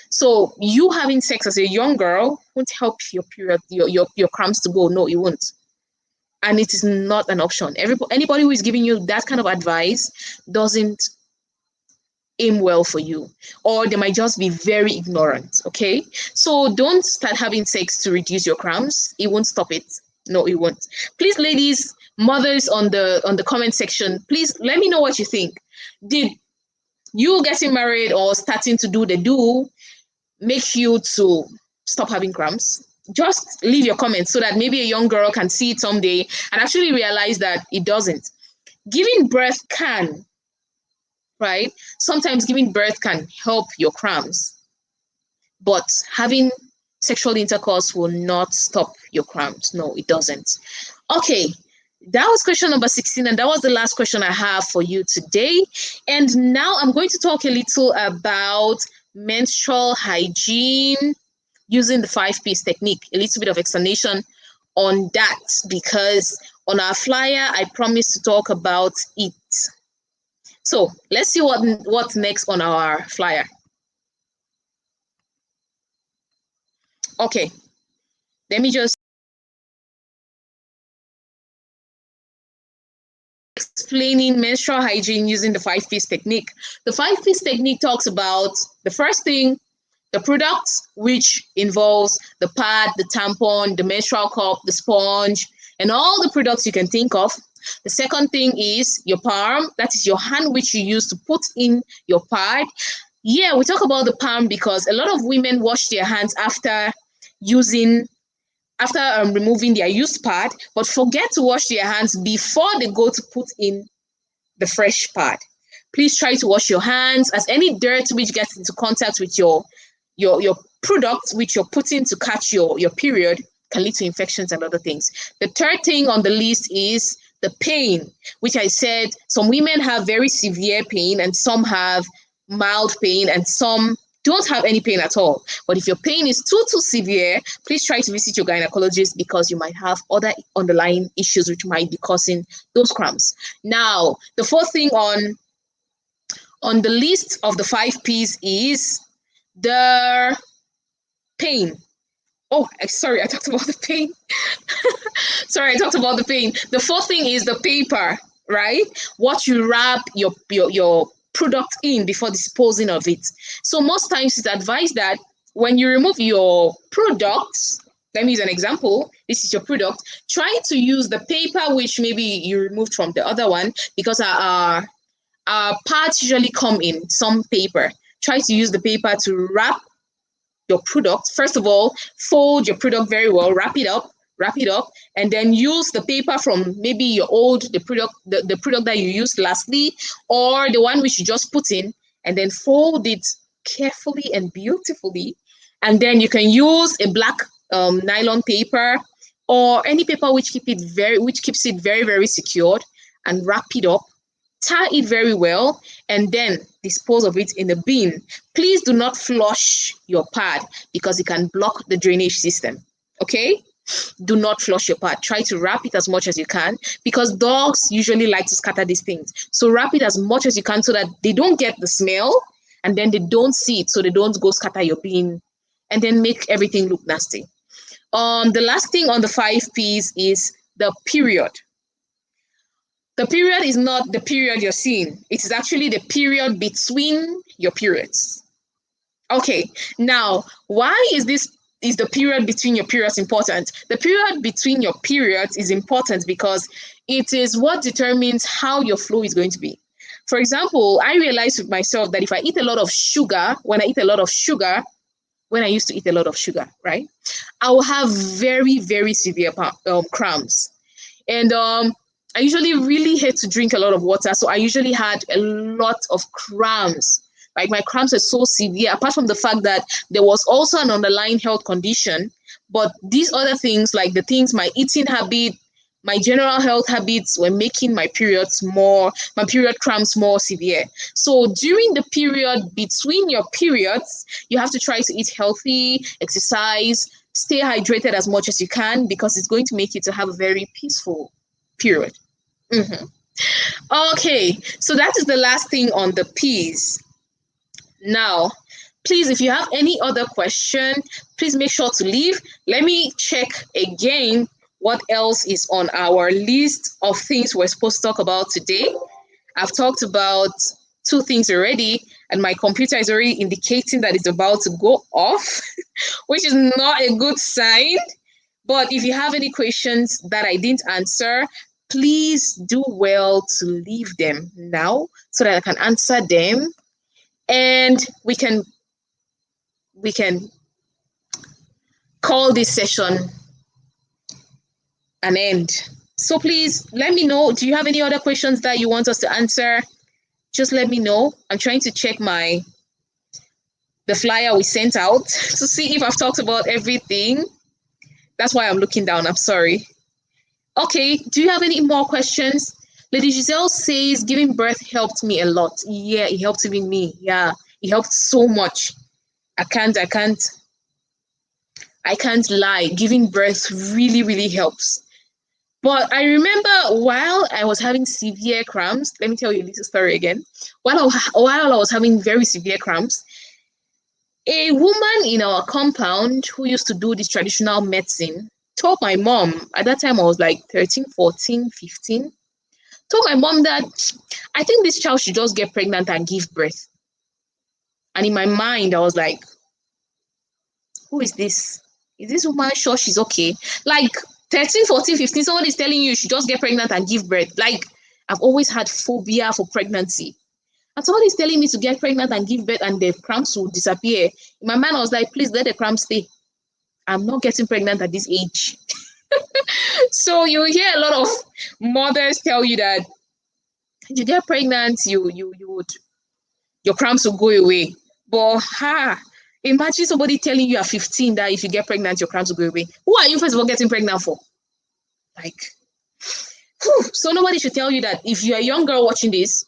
So you having sex as a young girl won't help your period, your cramps to go. No, it won't. And it is not an option. Anybody who is giving you that kind of advice doesn't aim well for you, or they might just be very ignorant. Okay, so don't start having sex to reduce your cramps. It won't stop it. No, it won't. Please, ladies, mothers on the comment section, please let me know what you think. Did you getting married or starting to do the do make you to stop having cramps? Just leave your comments so that maybe a young girl can see it someday and actually realize that it doesn't. Giving birth can, right? Sometimes giving birth can help your cramps, but having sexual intercourse will not stop your cramps. No, it doesn't. Okay, that was question number 16, and that was the last question I have for you today. And now I'm going to talk a little about menstrual hygiene using the 5Ps technique, a little bit of explanation on that, because on our flyer, I promised to talk about it. So let's see what's next on our flyer. Okay, let me just explaining menstrual hygiene using the 5Ps technique. The 5Ps technique talks about the first thing, the products, which involves the pad, the tampon, the menstrual cup, the sponge, and all the products you can think of. The second thing is your palm, that is your hand, which you use to put in your pad. Yeah, we talk about the palm because a lot of women wash their hands after removing their used pad, but forget to wash their hands before they go to put in the fresh pad. Please try to wash your hands, as any dirt which gets into contact with your product which you're putting to catch your period can lead to infections and other things. The third thing on the list is the pain, which I said some women have very severe pain and some have mild pain and some don't have any pain at all. But if your pain is too severe, please try to visit your gynecologist because you might have other underlying issues which might be causing those cramps. Now, the fourth thing on the list of the 5Ps is the pain. Oh, sorry, I talked about the pain. Sorry, I talked about the pain. The fourth thing is the paper, right? What you wrap your product in before disposing of it. So most times it's advised that when you remove your products, let me use an example. This is your product. Try to use the paper which maybe you removed from the other one, because our parts usually come in some paper. Try to use the paper to wrap your product. First of all, fold your product very well, wrap it up, and then use the paper from maybe your the product that you used lastly, or the one which you just put in, and then fold it carefully and beautifully. And then you can use a black nylon paper or any paper which keeps it very, very secured, and wrap it up, tie it very well, and then dispose of it in the bin. Please do not flush your pad because it can block the drainage system. Okay? Do not flush your pad. Try to wrap it as much as you can, because dogs usually like to scatter these things. So wrap it as much as you can so that they don't get the smell and then they don't see it, so they don't go scatter your bin and then make everything look nasty. The last thing on the 5Ps is the period. The period is not the period you're seeing. It is actually the period between your periods. Okay, now, why is the period between your periods important? The period between your periods is important because it is what determines how your flow is going to be. For example, I realized with myself that if I eat a lot of sugar, when I used to eat a lot of sugar, right, I will have very, very severe cramps. And I usually really hate to drink a lot of water, so I usually had a lot of cramps. Like my cramps are so severe, apart from the fact that there was also an underlying health condition. But these other things, like my eating habit, my general health habits, were making my period cramps more severe. So during the period between your periods, you have to try to eat healthy, exercise, stay hydrated as much as you can, because it's going to make you to have a very peaceful period. Okay, so that is the last thing on the P's. Now, please, if you have any other question, please make sure to leave. Let me check again what else is on our list of things we're supposed to talk about today. I've talked about 2 things already, and my computer is already indicating that it's about to go off, which is not a good sign. But if you have any questions that I didn't answer, please do well to leave them now so that I can answer them and we can call this session an end. So please let me know, do you have any other questions that you want us to answer? Just let me know. I'm trying to check the flyer we sent out to see if I've talked about everything. That's why I'm looking down. I'm sorry. Okay, do you have any more questions? Lady Giselle says giving birth helped me a lot. Yeah, it helped even me. Yeah, it helped so much. I can't lie. Giving birth really, really helps. But I remember while I was having severe cramps, let me tell you a little story again. While I was having very severe cramps, a woman in our compound who used to do this traditional medicine told my mom, at that time I was like 13, 14, 15, told my mom that I think this child should just get pregnant and give birth. And in my mind, I was like, who is this? Is this woman sure she's okay? Like 13, 14, 15, someone is telling you should just get pregnant and give birth. Like, I've always had phobia for pregnancy. And someone is telling me to get pregnant and give birth and the cramps will disappear. In my mind, I was like, please let the cramps stay. I'm not getting pregnant at this age. So you hear a lot of mothers tell you that if you get pregnant, you would, your cramps will go away. But imagine somebody telling you at 15 that if you get pregnant, your cramps will go away. Who are you first of all getting pregnant for? Like, so nobody should tell you that if you're a young girl watching this,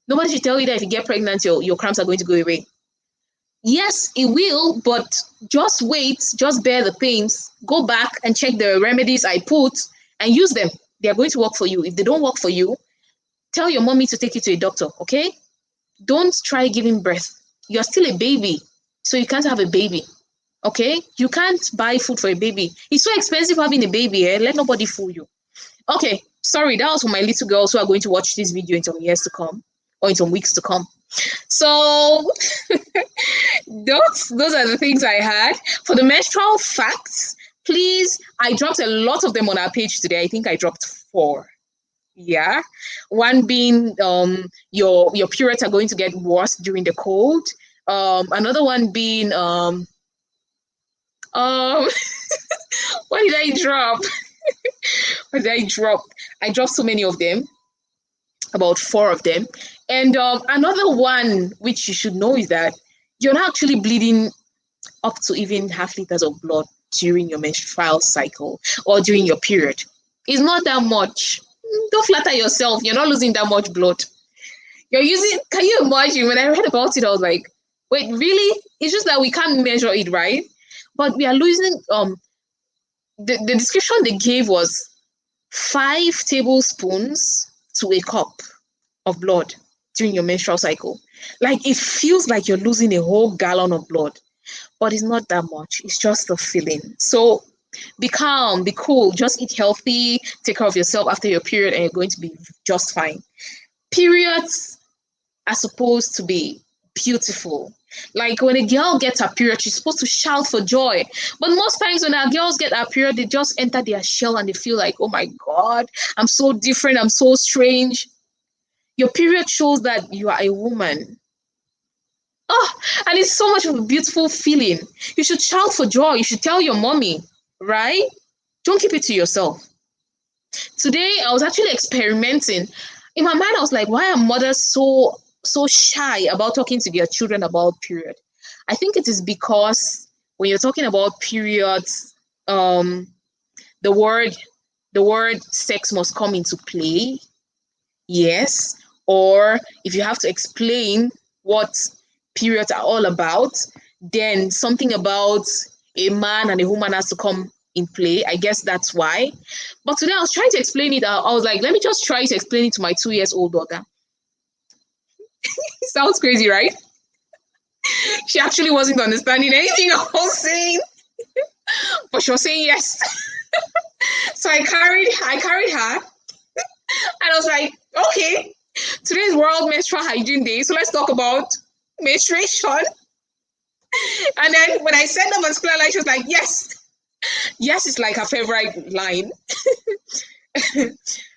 nobody should tell you that if you get pregnant, your cramps are going to go away. Yes, it will, but just wait, just bear the pains, go back and check the remedies I put and use them. They are going to work for you. If they don't work for you, tell your mommy to take you to a doctor, okay? Don't try giving birth. You're still a baby, so you can't have a baby, okay? You can't buy food for a baby. It's so expensive having a baby, eh? Let nobody fool you. Okay, sorry, that was for my little girls who are going to watch this video in some years to come or in some weeks to come. So those are the things I had. For the menstrual facts, please, I dropped a lot of them on our page today. I think I dropped 4. Yeah, one being your periods are going to get worse during the cold. Another one being what did I drop? What did I drop? I dropped so many of them, about 4 of them. And another one which you should know is that you're not actually bleeding up to even half liters of blood during your menstrual cycle or during your period. It's not that much. Don't flatter yourself. You're not losing that much blood. You're using, can you imagine? When I read about it, I was like, wait, really? It's just that we can't measure it, right? But we are losing, the description they gave was 5 tablespoons to a cup of blood during your menstrual cycle. Like, it feels like you're losing a whole gallon of blood, but it's not that much. It's just the feeling. So be calm, be cool, just eat healthy, take care of yourself after your period, and you're going to be just fine. Periods are supposed to be beautiful. Like when a girl gets her period, she's supposed to shout for joy. But most times when our girls get our period, they just enter their shell and they feel like, oh my God, I'm so different, I'm so strange. Your period shows that you are a woman. Oh, and it's so much of a beautiful feeling. You should shout for joy. You should tell your mommy, right? Don't keep it to yourself. Today, I was actually experimenting. In my mind, I was like, why are mothers so shy about talking to their children about period? I think it is because when you're talking about periods, the word sex must come into play. Yes. Or if you have to explain what periods are all about, then something about a man and a woman has to come in play. I guess that's why. But today I was trying to explain it. I was like, let me just try to explain it to my 2-year-old daughter. It sounds crazy, right? She actually wasn't understanding anything I was saying, but she was saying yes. So I carried her, and I was like, okay, today's World Menstrual Hygiene Day, so let's talk about menstruation. And then when I said the particular line, she was like, yes. Yes is like her favorite line.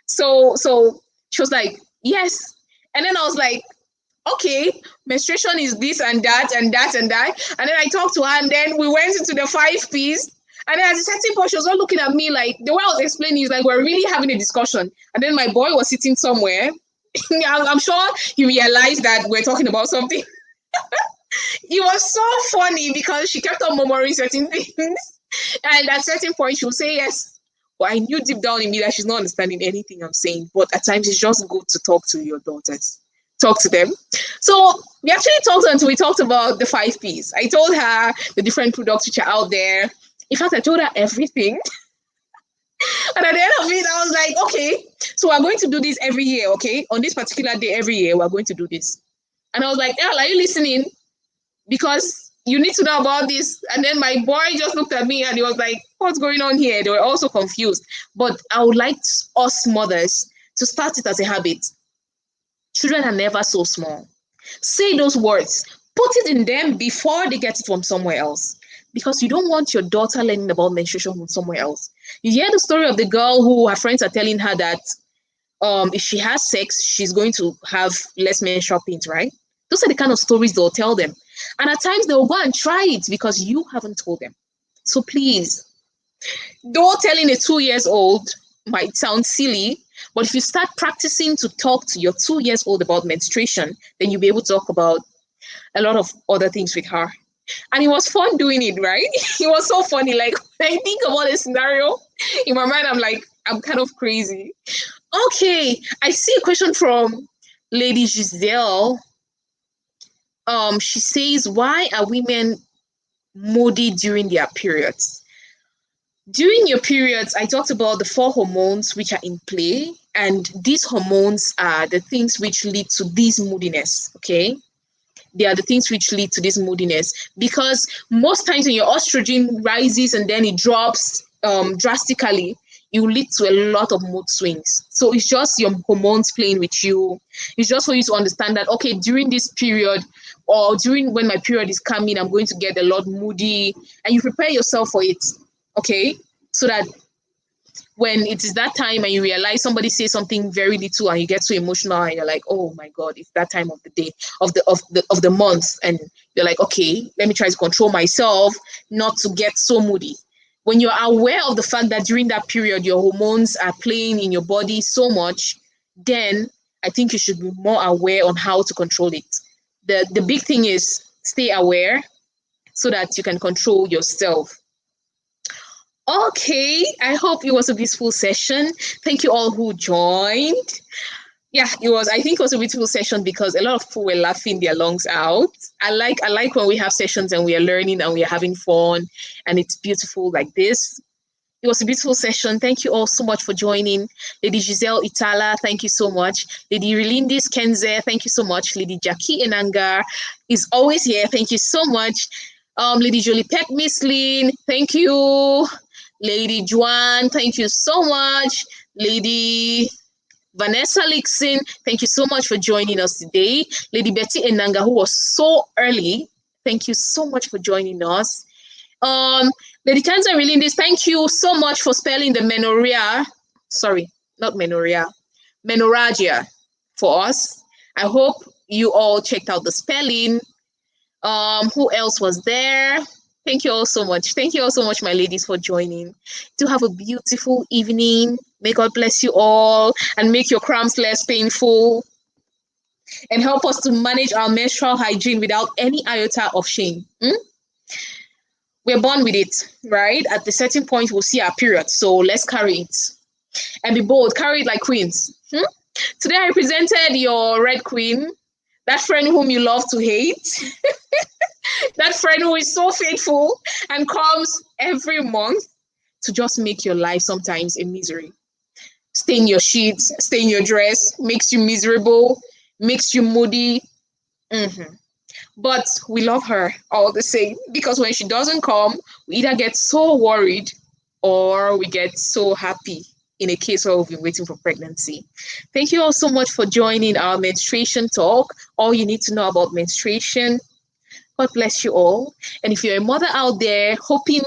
So she was like, yes. And then I was like, okay, menstruation is this and that and that and that. And then I talked to her, and then we went into the 5Ps. And then at a certain point, she was all looking at me like, the way I was explaining is like, we're really having a discussion. And then my boy was sitting somewhere. I'm sure he realized that we're talking about something. It was so funny because she kept on murmuring certain things. And at a certain point, she would say yes. But I knew deep down in me that she's not understanding anything I'm saying. But at times, it's just good to talk to your daughters. Talk to them. So we actually talked until we talked about the 5Ps. I told her the different products which are out there. In fact, I told her everything. And at the end of it, I was like, okay, so we're going to do this every year, okay? On this particular day, every year, we're going to do this. And I was like, Elle, are you listening? Because you need to know about this. And then my boy just looked at me and he was like, what's going on here? They were also confused. But I would like us mothers to start it as a habit. Children are never so small. Say those words. Put it in them before they get it from somewhere else. Because you don't want your daughter learning about menstruation from somewhere else. You hear the story of the girl who her friends are telling her that if she has sex, she's going to have less menstrual pains, right? Those are the kind of stories they'll tell them. And at times they'll go and try it because you haven't told them. So please, though telling a 2 years old might sound silly, but if you start practicing to talk to your 2 years old about menstruation, then you'll be able to talk about a lot of other things with her. And it was fun doing it, right? It was so funny. Like, when I think about a scenario, in my mind, I'm like, I'm kind of crazy. Okay, I see a question from Lady Giselle. She says, why are women moody during their periods? During your periods, I talked about the 4 hormones which are in play, and these hormones are the things which lead to this moodiness, okay? They are the things which lead to this moodiness, because most times when your estrogen rises and then it drops drastically, it will lead to a lot of mood swings. So it's just your hormones playing with you. It's just for you to understand that, okay, during this period or during when my period is coming, I'm going to get a lot moody, and you prepare yourself for it, okay? So that when it is that time and you realize somebody says something very little and you get so emotional and you're like, oh my God, it's that time of the day, of the month, and you're like, okay, let me try to control myself not to get so moody. When you're aware of the fact that during that period your hormones are playing in your body so much, then I think you should be more aware on how to control it. The big thing is stay aware so that you can control yourself. Okay, I hope it was a beautiful session. Thank you all who joined. Yeah, I think it was a beautiful session because a lot of people were laughing their lungs out. I like when we have sessions and we are learning and we are having fun and it's beautiful like this. It was a beautiful session. Thank you all so much for joining. Lady Giselle Itala, thank you so much. Lady Relindis Kenze, thank you so much. Lady Jackie Enanga is always here. Thank you so much. Lady Jolie Peck Misslin, thank you. Lady Juan, thank you so much. Lady Vanessa Lixin, thank you so much for joining us today. Lady Betty Enanga, who was so early, thank you so much for joining us. Lady Kanza Relindis, thank you so much for spelling the menorrhea. Sorry, not menorrhea, menorrhagia for us. I hope you all checked out the spelling. Who else was there? Thank you all so much. Thank you all so much, my ladies, for joining. Do have a beautiful evening. May God bless you all and make your cramps less painful and help us to manage our menstrual hygiene without any iota of shame. We're born with it, right? At a certain point, we'll see our period. So let's carry it and be bold. Carry it like queens. Today, I presented your red queen, that friend whom you love to hate. That friend who is so faithful and comes every month to just make your life sometimes a misery. Stain your sheets, stain your dress, makes you miserable, makes you moody. But we love her all the same because when she doesn't come, we either get so worried or we get so happy in a case where we've been waiting for pregnancy. Thank you all so much for joining our menstruation talk. All you need to know about menstruation. God bless you all. And if you're a mother out there hoping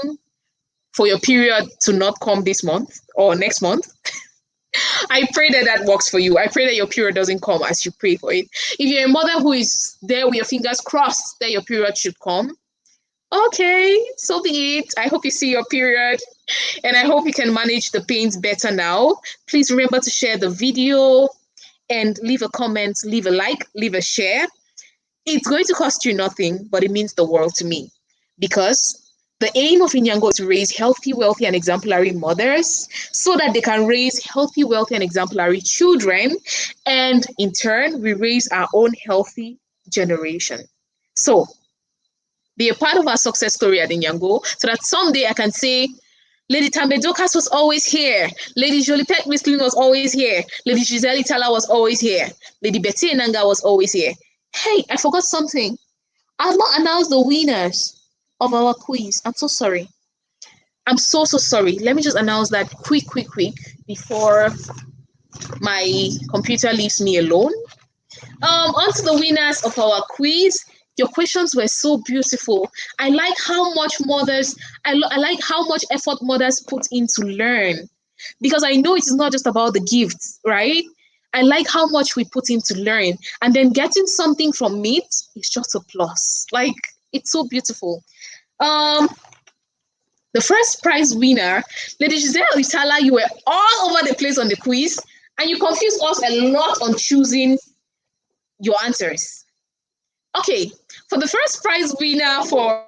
for your period to not come this month or next month, I pray that that works for you. I pray that your period doesn't come as you pray for it. If you're a mother who is there with your fingers crossed that your period should come, okay, so be it. I hope you see your period and I hope you can manage the pains better now. Please remember to share the video and leave a comment, leave a like, leave a share. It's going to cost you nothing, but it means the world to me because the aim of Inyango is to raise healthy, wealthy, and exemplary mothers so that they can raise healthy, wealthy, and exemplary children. And in turn, we raise our own healthy generation. So be a part of our success story at Inyango so that someday I can say, Lady Tambe Dokas was always here. Lady Jolipet Whistling was always here. Lady Giselle Itala was always here. Lady Betty Enanga was always here. Hey, I forgot something. I've not announced the winners of our quiz. I'm so sorry. I'm so sorry. Let me just announce that quick before my computer leaves me alone. On to the winners of our quiz. Your questions were so beautiful. I like how much mothers, I like how much effort mothers put in to learn. Because I know it is not just about the gifts, right? I like how much we put in to learn. And then getting something from it is just a plus. Like, it's so beautiful. Um, the first prize winner, Lady Giselle Itala, you were all over the place on the quiz, and you confused us a lot on choosing your answers. Okay, for the first prize winner for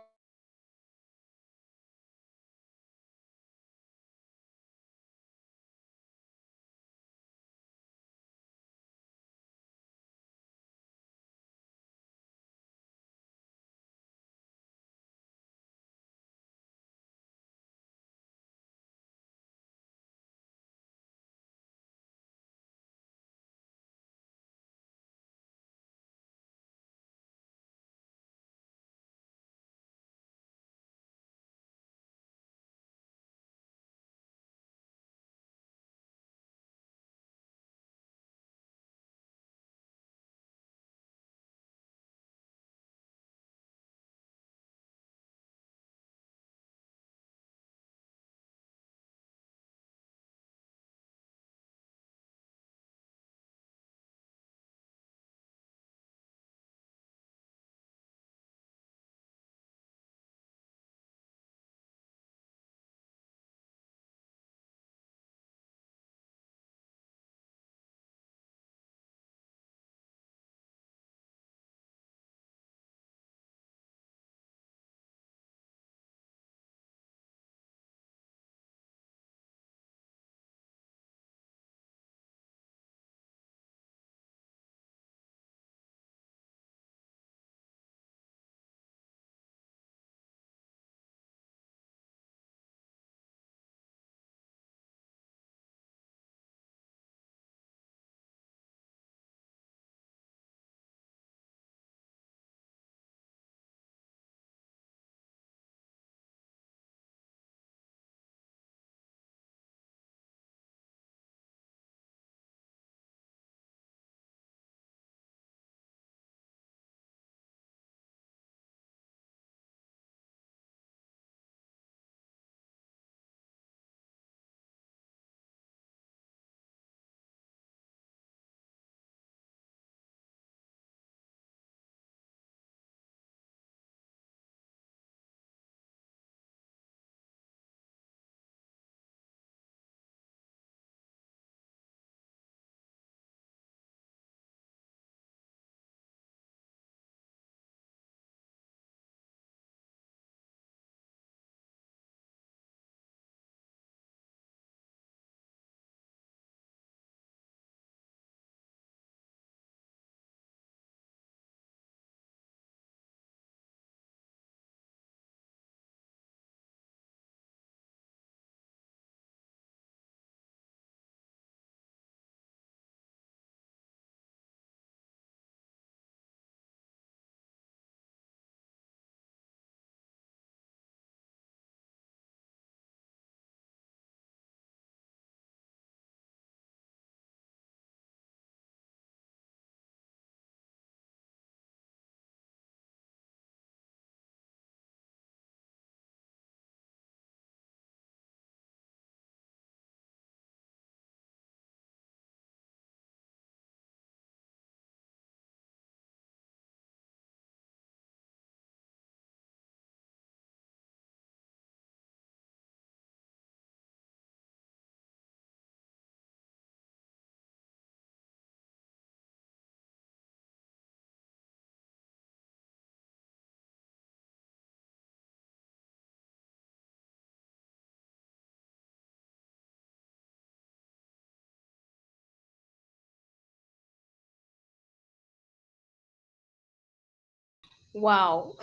Wow.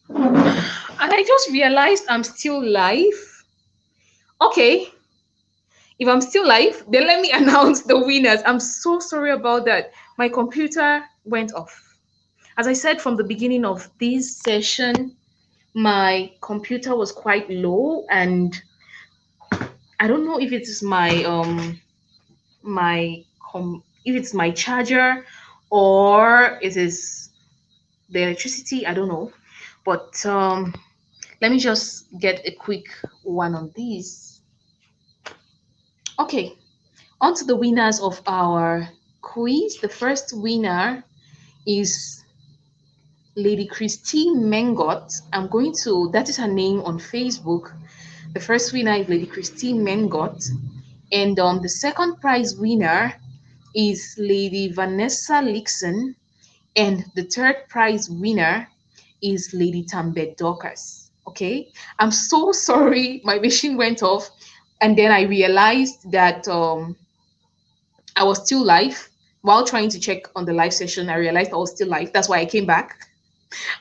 And I just realized I'm still live. Okay, if I'm still live, then let me announce the winners. I'm so sorry about that. My computer went off. As I said from the beginning of this session, my computer was quite low, and I don't know if it is if it's my charger or it is the electricity. I don't know. But let me just get a quick one on these. Okay, on to the winners of our quiz. The first winner is Lady Christine Mengot. That is her name on Facebook. The first winner is Lady Christine Mengot. And the second prize winner is Lady Vanessa Lixon. And the third prize winner is Lady Tambet Dorcas. Okay, I'm so sorry, my machine went off, and then I realized that I was still live. While trying to check on the live session, I realized I was still live. That's why I came back.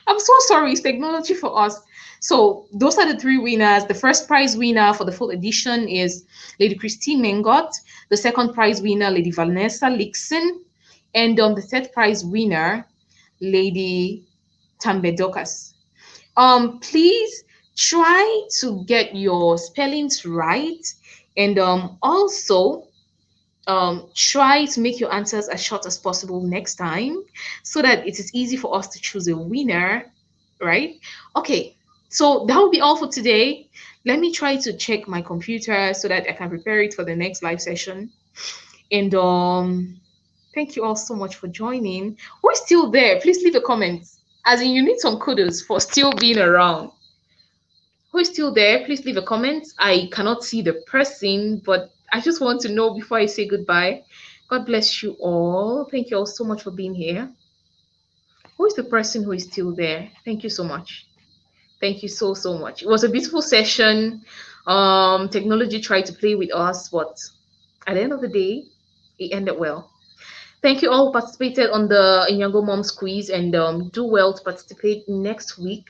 I'm so sorry, it's technology for us. So those are the three winners. The first prize winner for the full edition is Lady Christine Mengot. The second prize winner, Lady Vanessa Lixon. And the third prize winner, Lady Tambedokas. Please try to get your spellings right, and also try to make your answers as short as possible next time, so that it is easy for us to choose a winner, right? Okay, so that will be all for today. Let me try to check my computer so that I can prepare it for the next live session. And thank you all so much for joining. Who is still there? Please leave a comment. As in, you need some kudos for still being around. Who is still there? Please leave a comment. I cannot see the person, but I just want to know before I say goodbye. God bless you all. Thank you all so much for being here. Who is the person who is still there? Thank you so much. Thank you so, so much. It was a beautiful session. Technology tried to play with us, but at the end of the day, it ended well. Thank you all who participated on the Inyango Moms quiz, and do well to participate next week,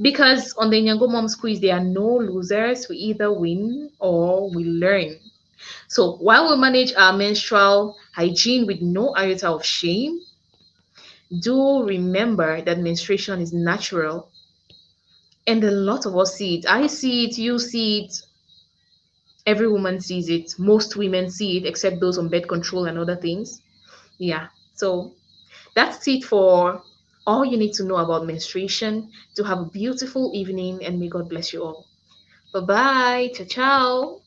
because on the Inyango Moms quiz there are no losers. We either win or we learn. So while we manage our menstrual hygiene with no iota of shame, do remember that menstruation is natural, and a lot of us see it. I see it, you see it, every woman sees it. Most women see it, except those on bed control and other things. Yeah. So that's it for all you need to know about menstruation. To have a beautiful evening, and may God bless you all. Bye bye. Ciao, ciao.